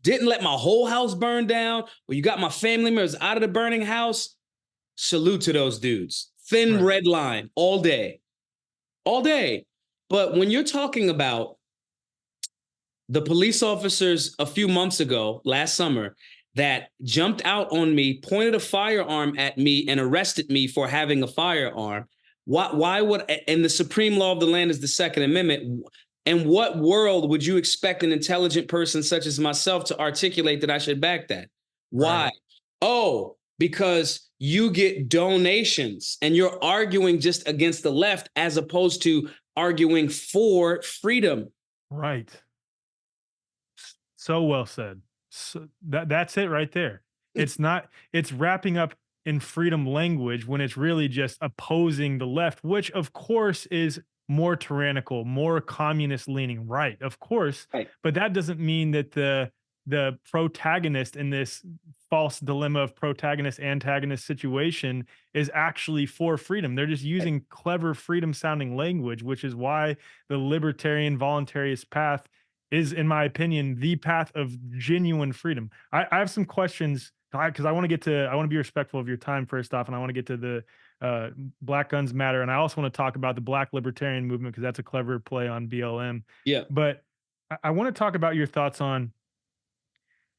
didn't let my whole house burn down, or you got my family members out of the burning house. Salute to those dudes. Thin red line all day. All day. But when you're talking about the police officers a few months ago, last summer, that jumped out on me, pointed a firearm at me, and arrested me for having a firearm. Why would, and the supreme law of the land is the Second Amendment. In what world would you expect an intelligent person such as myself to articulate that I should back that? Why? Right. Oh, because you get donations and you're arguing just against the left as opposed to arguing for freedom. Right. So well said. So that's it right there. It's wrapping up in freedom language when it's really just opposing the left, which of course is more tyrannical, more communist leaning, right? Of course. Right. But that doesn't mean that the protagonist in this false dilemma of protagonist antagonist situation is actually for freedom. They're just using clever freedom sounding language, which is why the libertarian voluntarist path is, in my opinion, the path of genuine freedom. I have some questions because I want to be respectful of your time first off, and I want to get to the Black Guns Matter, and I also want to talk about the Black Libertarian Movement because that's a clever play on BLM. Yeah, but I want to talk about your thoughts on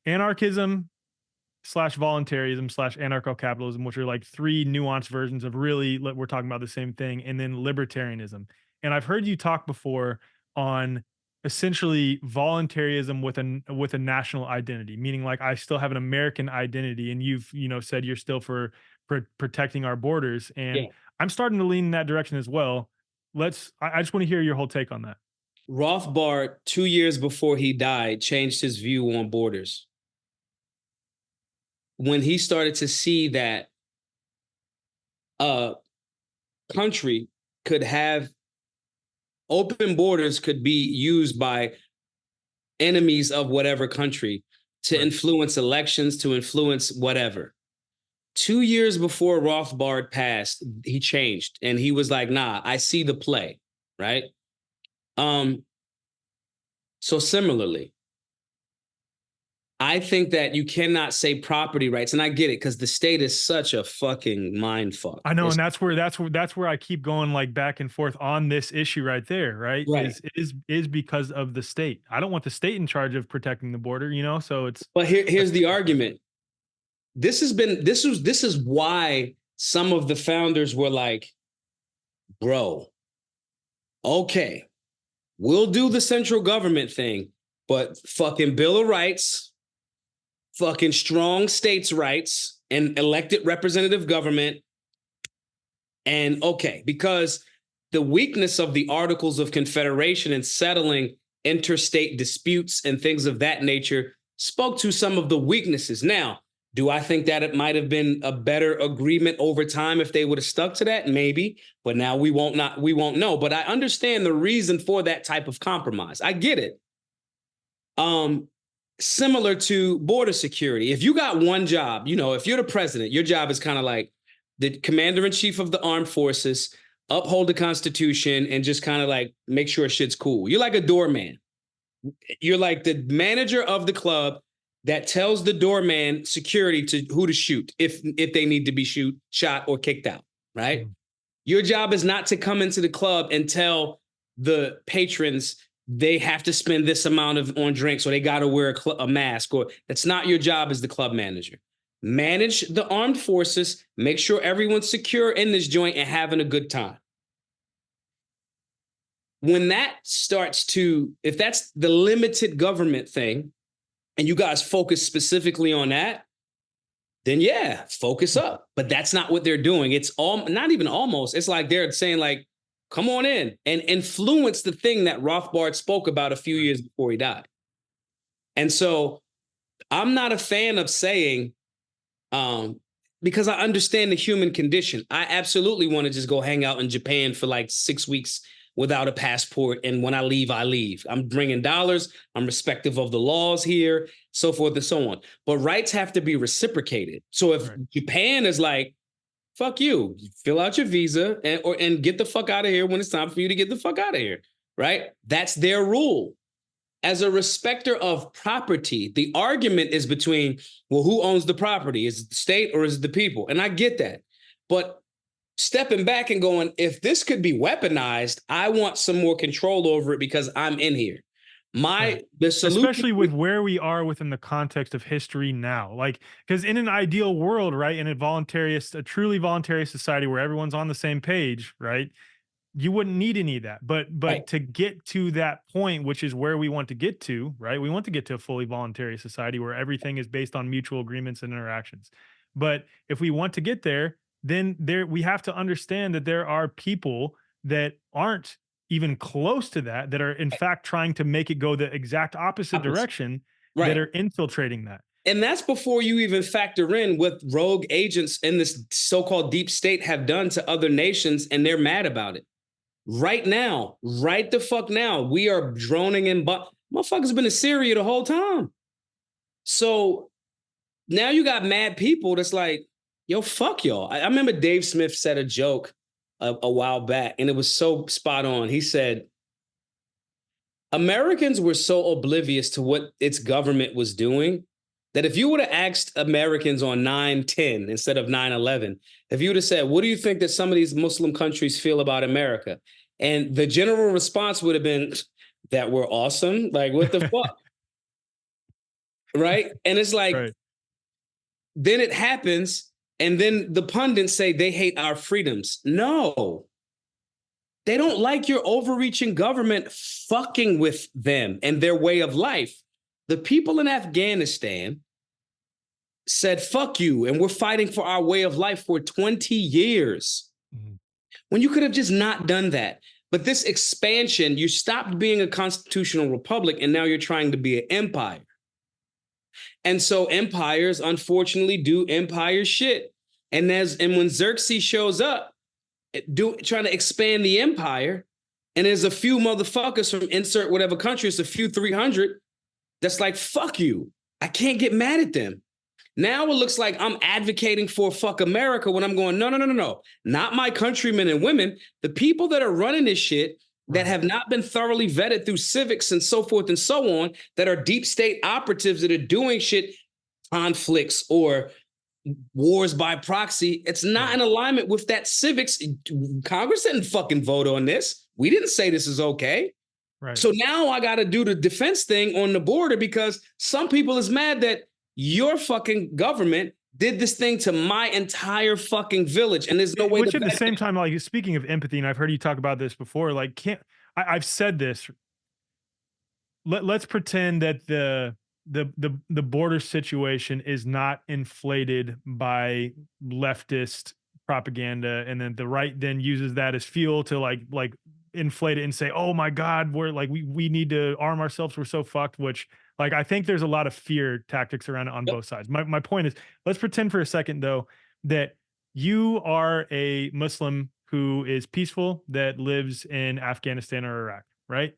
anarchism / voluntarism / anarcho-capitalism, which are like three nuanced versions of really we're talking about the same thing, and then libertarianism. And I've heard you talk before on essentially voluntarism with a national identity, meaning like I still have an American identity, and you've said you're still for protecting our borders, and I'm starting to lean in that direction as well. I just want to hear your whole take on that. Rothbard, 2 years before he died, changed his view on borders. When he started to see that a country could have open borders, could be used by enemies of whatever country to influence elections, to influence whatever. 2 years before Rothbard passed, he changed and he was like, nah, I see the play, right? So similarly, I think that you cannot say property rights, and I get it because the state is such a fucking mind fuck. I know, and that's where I keep going like back and forth on this issue right there, right? Is because of the state. I don't want the state in charge of protecting the border, so it's. But here's the argument. This is why some of the founders were like, bro, okay, we'll do the central government thing, but fucking Bill of Rights, fucking strong states' rights, and elected representative government. And okay, because the weakness of the Articles of Confederation in settling interstate disputes and things of that nature spoke to some of the weaknesses. Now, Do I think that it might have been a better agreement over time if they would have stuck to that? Maybe, but now we won't know. But I understand the reason for that type of compromise. I get it. Similar to border security. If you got one job, if you're the president, your job is kind of like the commander in chief of the armed forces, uphold the Constitution, and just kind of like make sure shit's cool. You're like a doorman. You're like the manager of the club that tells the doorman security to who to shoot if they need to be shot or kicked out, right? Mm. Your job is not to come into the club and tell the patrons they have to spend this amount on drinks or they got to wear a mask, or that's not your job as the club manager. Manage the armed forces, make sure everyone's secure in this joint and having a good time. When that starts to, if that's the limited government thing, and you guys focus specifically on that, then yeah, focus up. But that's not what they're doing. It's not even almost. It's like they're saying like, come on in and influence the thing that Rothbard spoke about a few years before he died. And so I'm not a fan of saying, because I understand the human condition. I absolutely want to just go hang out in Japan for like 6 weeks without a passport. And when I leave, I leave. I'm bringing dollars. I'm respective of the laws here, so forth and so on. But rights have to be reciprocated. So if Japan is like, fuck you, fill out your visa and get the fuck out of here when it's time for you to get the fuck out of here, right? That's their rule. As a respecter of property, the argument is between, well, who owns the property? Is it the state or is it the people? And I get that. But stepping back and going, if this could be weaponized, I want some more control over it because I'm in here. The solution, especially with where we are within the context of history now, like, because in an ideal world, right, in a truly voluntary society where everyone's on the same page, right, you wouldn't need any of that. But right. To get to that point, which is where we want to get to, right, we want to get to a fully voluntary society where everything is based on mutual agreements and interactions. But if we want to get there, then we have to understand that there are people that aren't even close to that are in fact trying to make it go the exact opposite direction, that are infiltrating that. And that's before you even factor in what rogue agents in this so-called deep state have done to other nations, and they're mad about it. Right now, right the fuck now, we are droning in, but motherfuckers been in Syria the whole time. So now you got mad people that's like, yo, fuck y'all. I remember Dave Smith said a joke a while back, and it was so spot on. He said, Americans were so oblivious to what its government was doing that if you would have asked Americans on 9/10 instead of 9/11, if you would have said, what do you think that some of these Muslim countries feel about America? And the general response would have been that we're awesome. Like, what the fuck? Right? And it's like, then it happens. And then the pundits say they hate our freedoms. No, they don't like your overreaching government fucking with them and their way of life. The people in Afghanistan said, fuck you, and we're fighting for our way of life for 20 years. Mm-hmm. When you could have just not done that. But this expansion, you stopped being a constitutional republic, and now you're trying to be an empire. And so empires, unfortunately, do empire shit. And when Xerxes shows up, trying to expand the empire, and there's a few motherfuckers from insert whatever country, it's a few 300, that's like, fuck you. I can't get mad at them. Now it looks like I'm advocating for fuck America when I'm going, no. Not my countrymen and women. The people that are running this shit that have not been thoroughly vetted through civics and so forth and so on, that are deep state operatives that are doing shit, conflicts or wars by proxy. It's not in alignment with that civics. Congress didn't fucking vote on this. We didn't say this is okay. Right. So now I got to do the defense thing on the border because some people is mad that your fucking government did this thing to my entire fucking village, and there's no way. Which at the same time, like, speaking of empathy, and I've heard you talk about this before, like, I've said this. Let's pretend that the border situation is not inflated by leftist propaganda, and then the right then uses that as fuel to like inflate it and say, oh my God, we're like, we need to arm ourselves. We're so fucked, which like, I think there's a lot of fear tactics around it on both sides. My point is, let's pretend for a second though, that you are a Muslim who is peaceful that lives in Afghanistan or Iraq, right?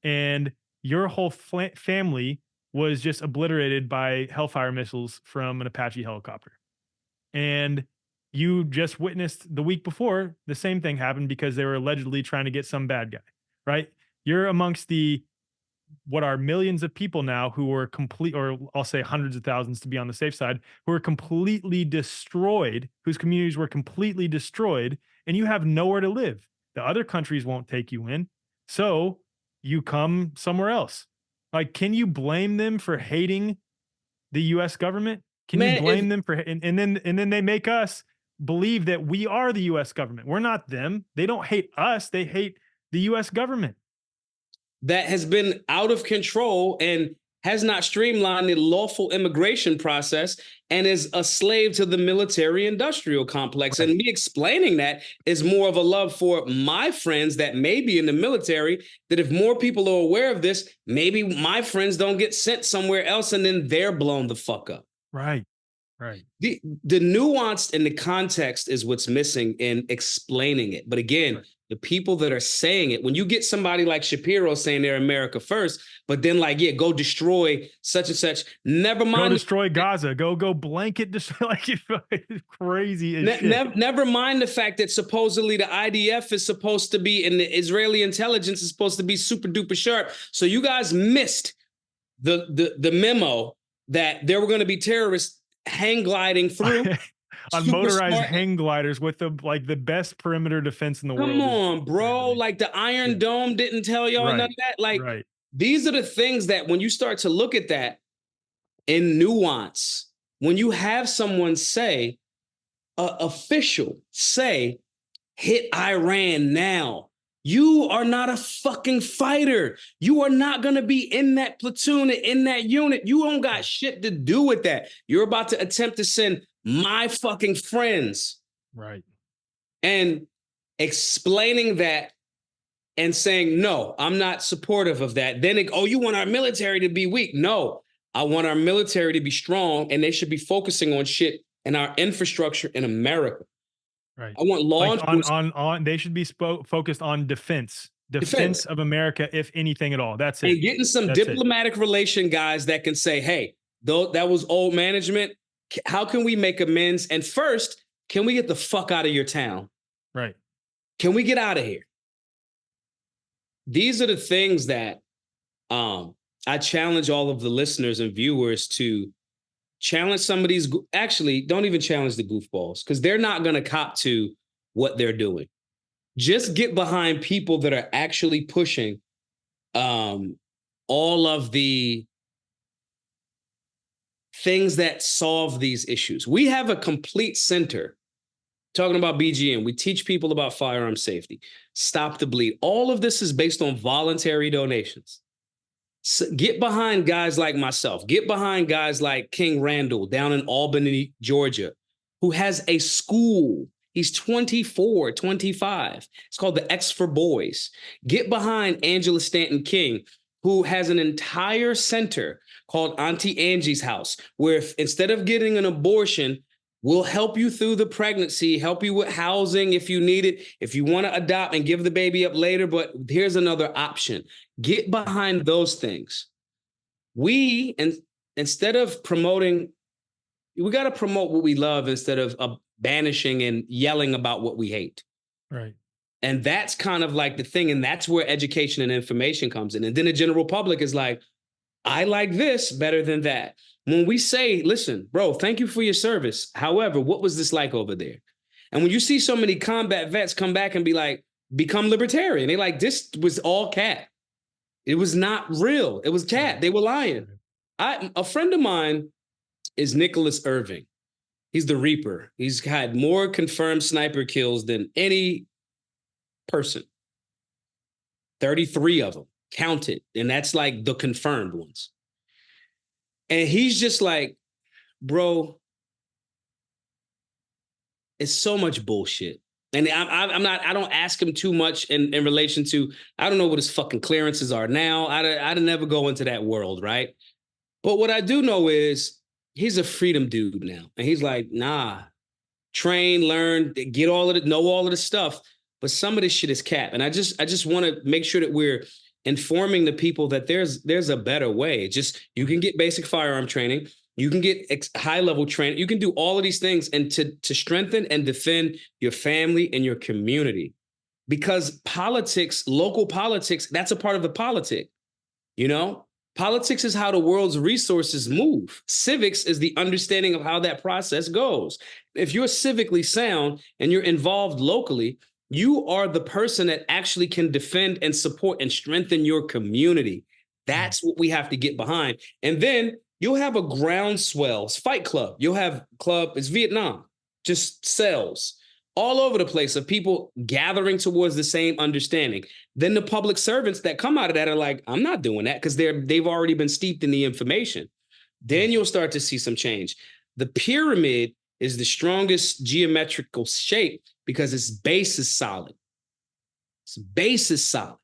And your whole family was just obliterated by Hellfire missiles from an Apache helicopter. And you just witnessed the week before the same thing happened because they were allegedly trying to get some bad guy, right? You're amongst the what are millions of people now who were complete, or I'll say hundreds of thousands to be on the safe side, who are completely destroyed, whose communities were completely destroyed, and you have nowhere to live. The other countries won't take you in. So you come somewhere else. Like, can you blame them for hating the US government? Can you Man, blame them for, and then they make us believe that we are the US government. We're not them. They don't hate us. They hate the US government. that has been out of control and has not streamlined the lawful immigration process and is a slave to the military industrial complex. Right. And me explaining that is more of a love for my friends that may be in the military, that if more people are aware of this, maybe my friends don't get sent somewhere else and then they're blown the fuck up. Right. Right. The nuance and the context is what's missing in explaining it. But again, Right. the people that are saying it, when you get somebody like Shapiro saying they're America first, but then like, yeah, go destroy such and such, never mind. Go destroy Gaza. Go blanket destroy. Like, it's crazy as shit. Never mind the fact that supposedly the IDF is supposed to be, and the Israeli intelligence is supposed to be super duper sharp. So you guys missed the memo that there were going to be terrorists hang gliding through On motorized hang gliders with the best perimeter defense in the world. Come on, bro. Like the Iron Dome didn't tell y'all none of that. Like these are the things that when you start to look at that in nuance, when you have someone say, official say, hit Iran now. You are not a fucking fighter. You are not going to be in that platoon, in that unit. You don't got shit to do with that. You're about to attempt to send my fucking friends. Right. And explaining that and saying, no, I'm not supportive of that. Then, you want our military to be weak. No, I want our military to be strong, and they should be focusing on shit and our infrastructure in America. Right. I want law enforcement. On they should be focused on defense of America, if anything at all. That's it. And getting some diplomatic relation guys that can say, hey, though that was old management. How can we make amends? And first, can we get the fuck out of your town? Right. Can we get out of here? These are the things that I challenge all of the listeners and viewers to challenge some of these. Actually, don't even challenge the goofballs, because they're not going to cop to what they're doing. Just get behind people that are actually pushing all of the things that solve these issues. We have a complete center talking about BGM. We teach people about firearm safety, stop the bleed. All of this is based on voluntary donations. So get behind guys like myself. Get behind guys like King Randall down in Albany, Georgia, who has a school. He's 24, 25. It's called the X for Boys. Get behind Angela Stanton King, who has an entire center called Auntie Angie's House, where instead of getting an abortion, we'll help you through the pregnancy, help you with housing if you need it, if you want to adopt and give the baby up later, but here's another option. Get behind those things. Instead of promoting, we got to promote what we love instead of banishing and yelling about what we hate. Right. And that's kind of like the thing. And that's where education and information comes in. And then the general public is like, I like this better than that. When we say, listen, bro, thank you for your service. However, what was this like over there? And when you see so many combat vets come back and be like, become libertarian, they're like, this was all cat. It was not real. It was cat. They were lying. A friend of mine is Nicholas Irving. He's the Reaper. He's had more confirmed sniper kills than any person. 33 of them counted. And that's like the confirmed ones. And he's just like, bro, it's so much bullshit. And I'm not, I don't ask him too much in relation to, I don't know what his fucking clearances are now. I'd never go into that world, right? But what I do know is he's a freedom dude now. And he's like, nah, train, learn, get all of it, know all of the stuff. But some of this shit is cap. And I just want to make sure that we're informing the people that there's a better way. Just, you can get basic firearm training. You can get high level training. You can do all of these things and to strengthen and defend your family and your community. Because politics, local politics, that's a part of the politic. You know, politics is how the world's resources move. Civics is the understanding of how that process goes. If you're civically sound and you're involved locally, you are the person that actually can defend and support and strengthen your community. That's what we have to get behind. And then you'll have a groundswell. It's Fight Club. You'll have club. It's Vietnam. Just cells all over the place of people gathering towards the same understanding. Then the public servants that come out of that are like, I'm not doing that, because they've already been steeped in the information. Then you'll start to see some change. The pyramid is the strongest geometrical shape because its base is solid. Its base is solid.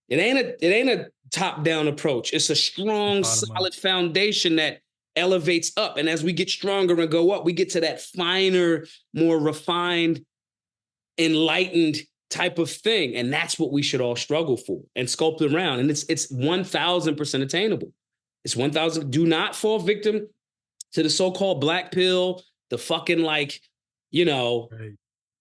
It ain't a top-down approach. It's a strong, solid foundation that elevates up. And as we get stronger and go up, we get to that finer, more refined, enlightened type of thing. And that's what we should all struggle for and sculpt around. And it's 1000% attainable. It's 1000. Do not fall victim to the so-called black pill, the fucking right.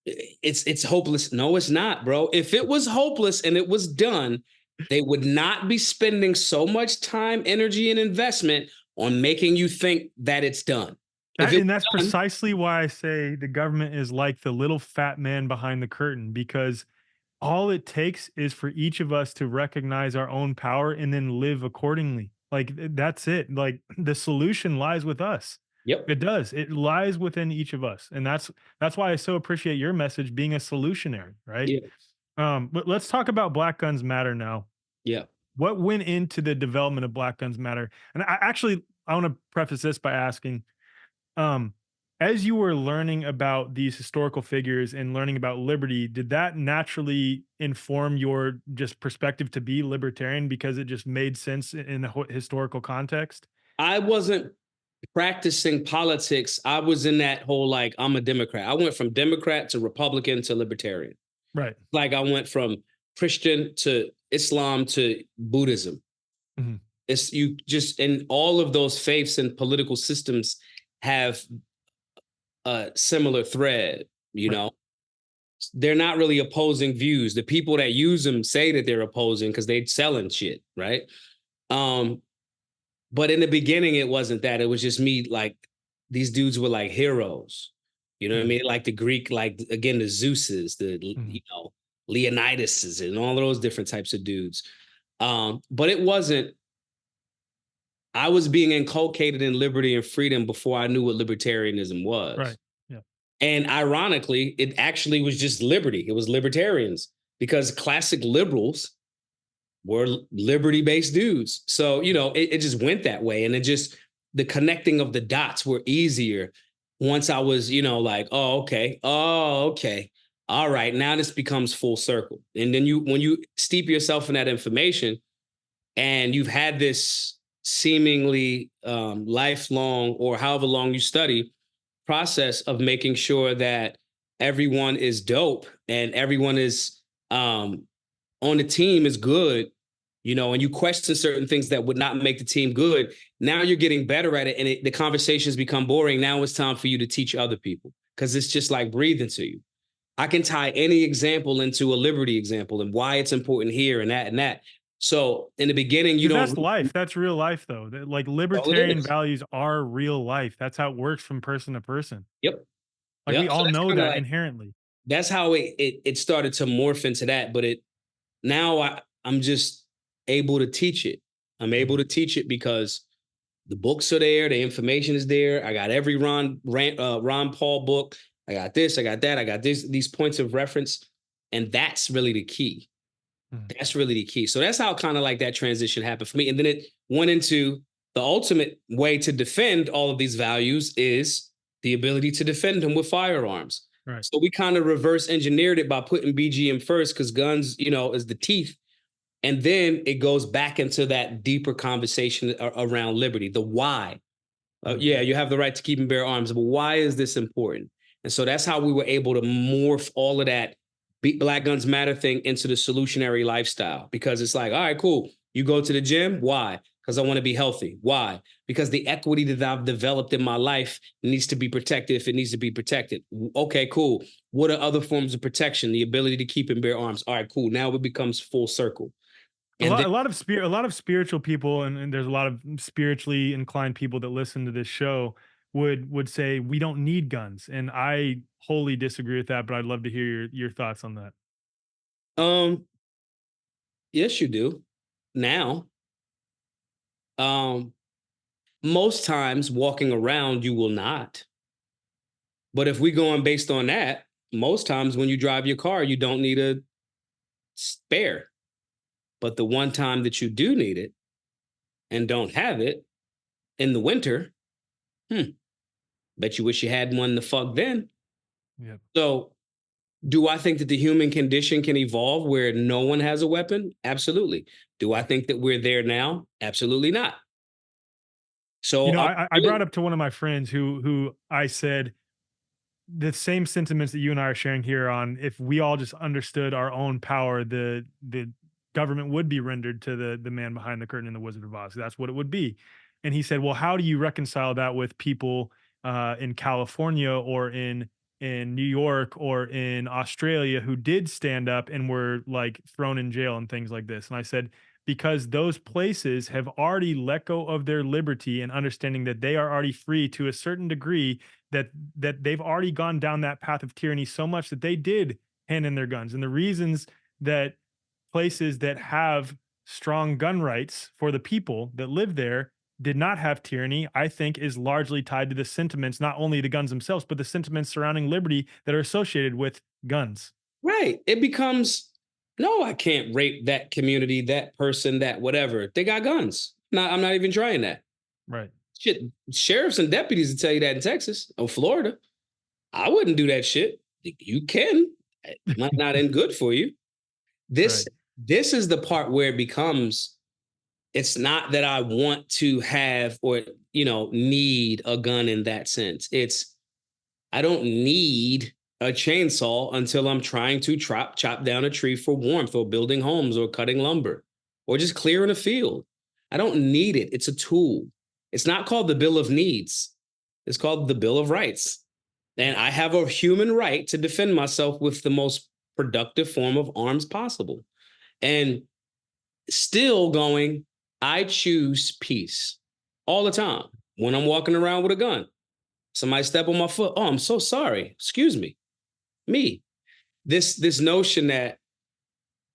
It's hopeless. No, it's not, bro. If it was hopeless and it was done, they would not be spending so much time, energy, and investment on making you think that it's done. And that's precisely why I say the government is like the little fat man behind the curtain, because all it takes is for each of us to recognize our own power and then live accordingly. Like, that's it. Like, the solution lies with us. Yep. It does. It lies within each of us. And that's why I so appreciate your message being a solutionary, right? Yeah. But let's talk about Black Guns Matter now. Yeah. What went into the development of Black Guns Matter? And I want to preface this by asking, as you were learning about these historical figures and learning about liberty, did that naturally inform your just perspective to be libertarian because it just made sense in the historical context? I wasn't practicing politics. I was in that whole, like, I'm a Democrat. I went from Democrat to Republican to Libertarian. Right. Like, I went from Christian to Islam to Buddhism. Mm-hmm. It's you just, and all of those faiths and political systems have a similar thread, you know. They're not really opposing views. The people that use them say that they're opposing because they're selling shit, right? But in the beginning, it wasn't that. It was just me, like, these dudes were like heroes. You know what I mean? Like the Greek, like, again, the Zeuses, Leonidases, and all those different types of dudes. But it wasn't, I was being inculcated in liberty and freedom before I knew what libertarianism was. Right. Yeah. And ironically, it actually was just liberty. It was libertarians, because classic liberals were liberty-based dudes. So, it just went that way. And it just, the connecting of the dots were easier once I was, like, oh, okay. All right, now this becomes full circle. And then when you steep yourself in that information and you've had this seemingly lifelong, or however long you study, process of making sure that everyone is dope and everyone is on the team is good, and you question certain things that would not make the team good. Now you're getting better at it, and the conversations become boring. Now it's time for you to teach other people, because it's just like breathing to you. I can tie any example into a liberty example and why it's important here and that and that. So in the beginning, that's life. That's real life, though. Like, libertarian values are real life. That's how it works from person to person. Yep. Like, we all know that inherently. That's how it started to morph into that. But now I'm just able to teach it. I'm able to teach it because the books are there. The information is there. I got every Ron Paul book. I got this, I got that, I got these points of reference. And that's really the key. That's really the key. So that's how kind of like that transition happened for me. And then it went into the ultimate way to defend all of these values is the ability to defend them with firearms. Right. So we kind of reverse engineered it by putting BGM first because guns, is the teeth. And then it goes back into that deeper conversation around liberty, the why. Yeah, you have the right to keep and bear arms, but why is this important? And so that's how we were able to morph all of that Black Guns Matter thing into the solutionary lifestyle. Because it's like, all right, cool. You go to the gym. Why? Because I want to be healthy. Why? Because the equity that I've developed in my life needs to be protected if it needs to be protected. Okay, cool. What are other forms of protection? The ability to keep and bear arms. All right, cool. Now it becomes full circle. And then, A lot of spiritual people, and there's a lot of spiritually inclined people that listen to this show would say we don't need guns, and I wholly disagree with that. But I'd love to hear your thoughts on that. um, yes, you do. Now, um, most times walking around, you will not. But if we go on based on that, most times when you drive your car, you don't need a spare. But the one time that you do need it and don't have it in the winter, bet you wish you had one the fuck then. Yep. So, do I think that the human condition can evolve where no one has a weapon? Absolutely. Do I think that we're there now? Absolutely not. You So, know, I brought up to one of my friends who I said the same sentiments that you and I are sharing here on if we all just understood our own power, the government would be rendered to the man behind the curtain in the Wizard of Oz. That's what it would be. And he said, well, how do you reconcile that with people in California or in New York or in Australia who did stand up and were like thrown in jail and things like this? And I said, because those places have already let go of their liberty and understanding that they are already free to a certain degree, that they've already gone down that path of tyranny so much that they did hand in their guns. And the reasons that places that have strong gun rights for the people that live there did not have tyranny, I think is largely tied to the sentiments, not only the guns themselves, but the sentiments surrounding liberty that are associated with guns. right. It becomes, no, I can't rape that community, that person, that whatever. They got guns. I'm not even trying that. Right. Shit, sheriffs and deputies will tell you that in Texas or Florida. I wouldn't do that shit. You can. It might not end good for you. This Right. this is the part where it becomes, it's not that I want to have or need a gun in that sense. It's, I don't need a chainsaw until I'm trying to chop down a tree for warmth or building homes or cutting lumber or just clearing a field. I don't need it. It's a tool. It's not called the Bill of Needs. It's called the Bill of Rights. And I have a human right to defend myself with the most productive form of arms possible. And still going, I choose peace all the time when I'm walking around with a gun. Somebody step on my foot. Oh, I'm so sorry. Excuse me. Me. This notion that,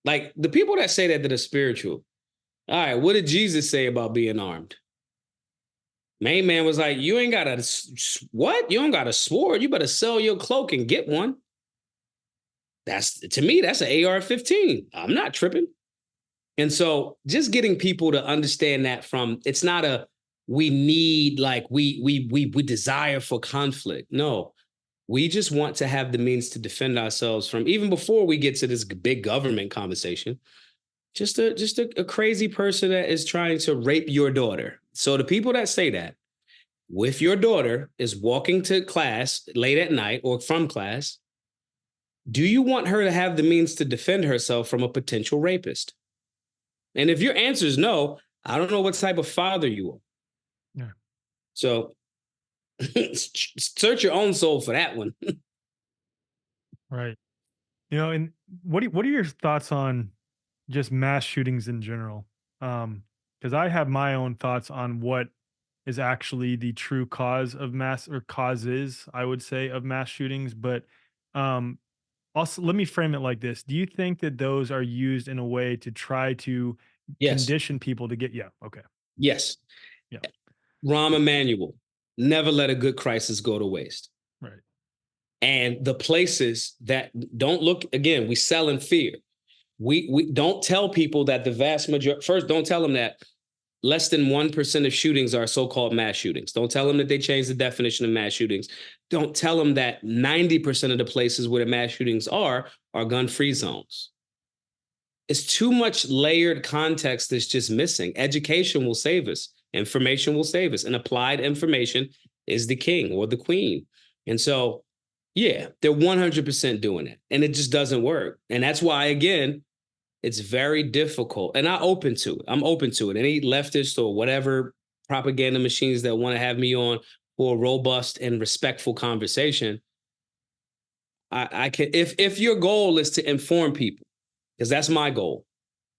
like, the people that say that are spiritual. All right, what did Jesus say about being armed? Main man was like, you ain't got a what? You don't got a sword. You better sell your cloak and get one. That's, to me, that's an AR-15. I'm not tripping. And so just getting people to understand that, from, it's not a, we need, like, we desire for conflict. No, we just want to have the means to defend ourselves from, even before we get to this big government conversation, just a crazy person that is trying to rape your daughter. So the people that say that, if your daughter is walking to class late at night or from class, do you want her to have the means to defend herself from a potential rapist? And if your answer is no, I don't know what type of father you are. Yeah. So search your own soul for that one. Right. You know, and what are your thoughts on just mass shootings in general? Because I have my own thoughts on what is actually the true cause of mass, or causes, I would say, of mass shootings. But um, also, let me frame it like this: do you think that those are used in a way to try to Yes. condition people to get? Yeah. Okay. Yes. Yeah. Rahm Emanuel, never let a good crisis go to waste. Right. And the places that don't look, again, we sell in fear. We don't tell people that the vast majority, first, don't tell them that less than 1% of shootings are so-called mass shootings. Don't tell them that they changed the definition of mass shootings. Don't tell them that 90% of the places where the mass shootings are gun-free zones. It's too much layered context that's just missing. Education will save us. Information will save us. And applied information is the king or the queen. And so, yeah, they're 100% doing it. And it just doesn't work. And that's why, again, it's very difficult. And I'm open to it. Any leftist or whatever propaganda machines that want to have me on for a robust and respectful conversation, I can, if your goal is to inform people, because that's my goal.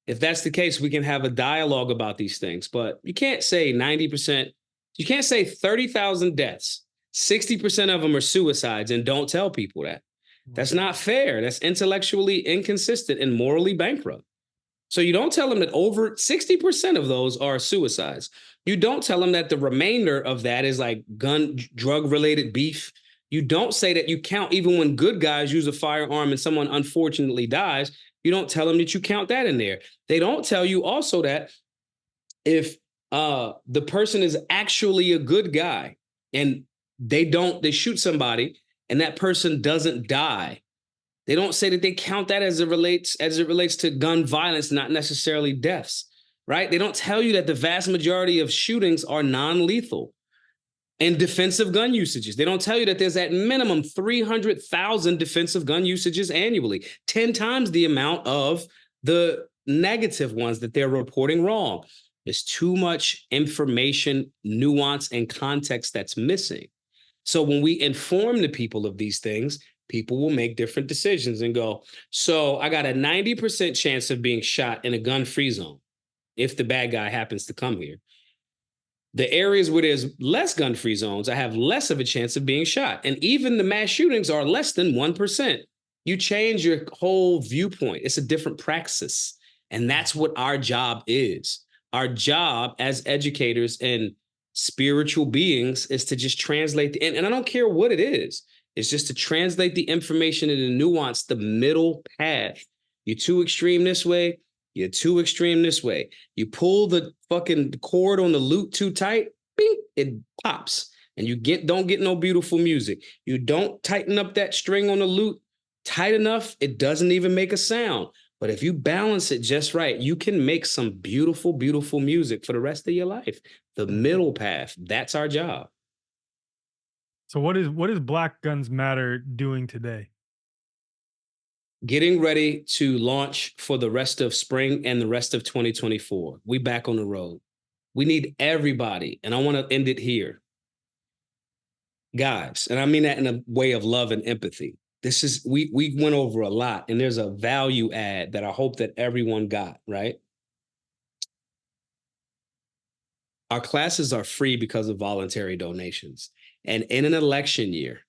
If that's the case, we can have a dialogue about these things. But you can't say 90%, you can't say 30,000 deaths, 60% of them are suicides, and don't tell people that. That's not fair. That's intellectually inconsistent and morally bankrupt. So you don't tell them that over 60% of those are suicides. You don't tell them that the remainder of that is like drug-related beef. You don't say that you count even when good guys use a firearm and someone unfortunately dies. You don't tell them that you count that in there. They don't tell you also that if the person is actually a good guy and they shoot somebody and that person doesn't die, they don't say that they count that as it relates to gun violence, not necessarily deaths, right? They don't tell you that the vast majority of shootings are non-lethal and defensive gun usages. They don't tell you that there's at minimum 300,000 defensive gun usages annually, 10 times the amount of the negative ones that they're reporting wrong. There's too much information, nuance, and context that's missing. So when we inform the people of these things, people will make different decisions and go, so I got a 90% chance of being shot in a gun-free zone if the bad guy happens to come here. The areas where there's less gun-free zones, I have less of a chance of being shot. And even the mass shootings are less than 1%. You change your whole viewpoint. It's a different praxis. And that's what our job is. Our job as educators and spiritual beings is to just translate and I don't care what it is. It's just to translate the information and the nuance, the middle path. You're too extreme this way. You're too extreme this way. You pull the fucking cord on the lute too tight, bing, it pops. And you don't get no beautiful music. You don't tighten up that string on the lute tight enough, it doesn't even make a sound. But if you balance it just right, you can make some beautiful, beautiful music for the rest of your life. The middle path, that's our job. So what is Black Guns Matter doing today? Getting ready to launch for the rest of spring and the rest of 2024. We back on the road. We need everybody, and I want to end it here. Guys, and I mean that in a way of love and empathy. We went over a lot, and there's a value add that I hope that everyone got, right? Our classes are free because of voluntary donations. And in an election year,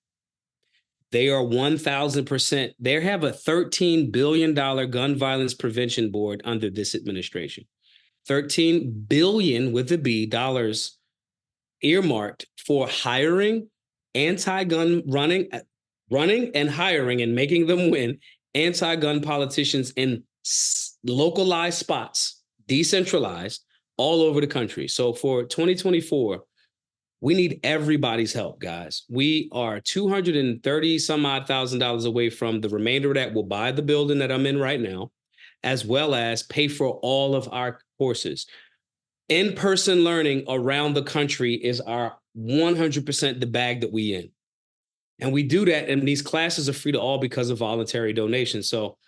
they are 1,000%. They have a $13 billion gun violence prevention board under this administration. $13 billion with a B dollars earmarked for hiring anti-gun running and hiring and making them win anti-gun politicians in localized spots, decentralized all over the country. So for 2024, we need everybody's help, guys. We are $230 some odd thousand away from the remainder of that. We'll buy the building that I'm in right now, as well as pay for all of our courses. In-person learning around the country is our 100% the bag that we in. And we do that, and these classes are free to all because of voluntary donations. So,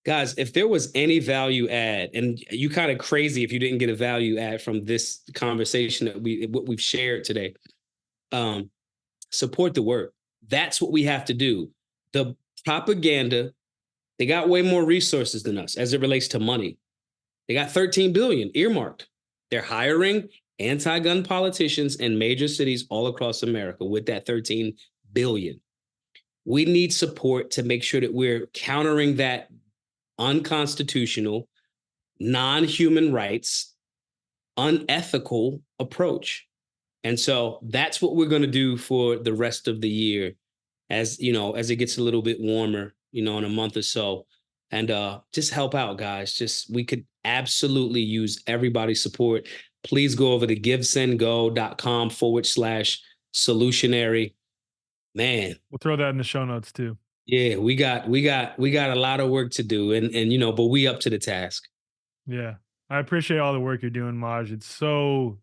guys, if there was any value add, and you kind of crazy if you didn't get a value add from this conversation that what we've shared today, support the work. That's what we have to do. The propaganda, they got way more resources than us as it relates to money. They got 13 billion earmarked. They're hiring anti-gun politicians in major cities all across America with that 13 billion. We need support to make sure that we're countering that unconstitutional, non-human rights, unethical approach. And so that's what we're going to do for the rest of the year as it gets a little bit warmer, in a month or so. and just help out, guys. Just we could absolutely use everybody's support. Please go over to givesendgo.com/solutionary. Man, We'll throw that in the show notes too. yeah, we got a lot of work to do, and but we up to the task. Yeah. I appreciate all the work you're doing, Maj. It's so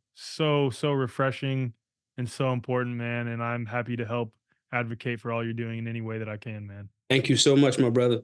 refreshing and so important, man. And I'm happy to help advocate for all you're doing in any way that I can, man. Thank you so much, my brother.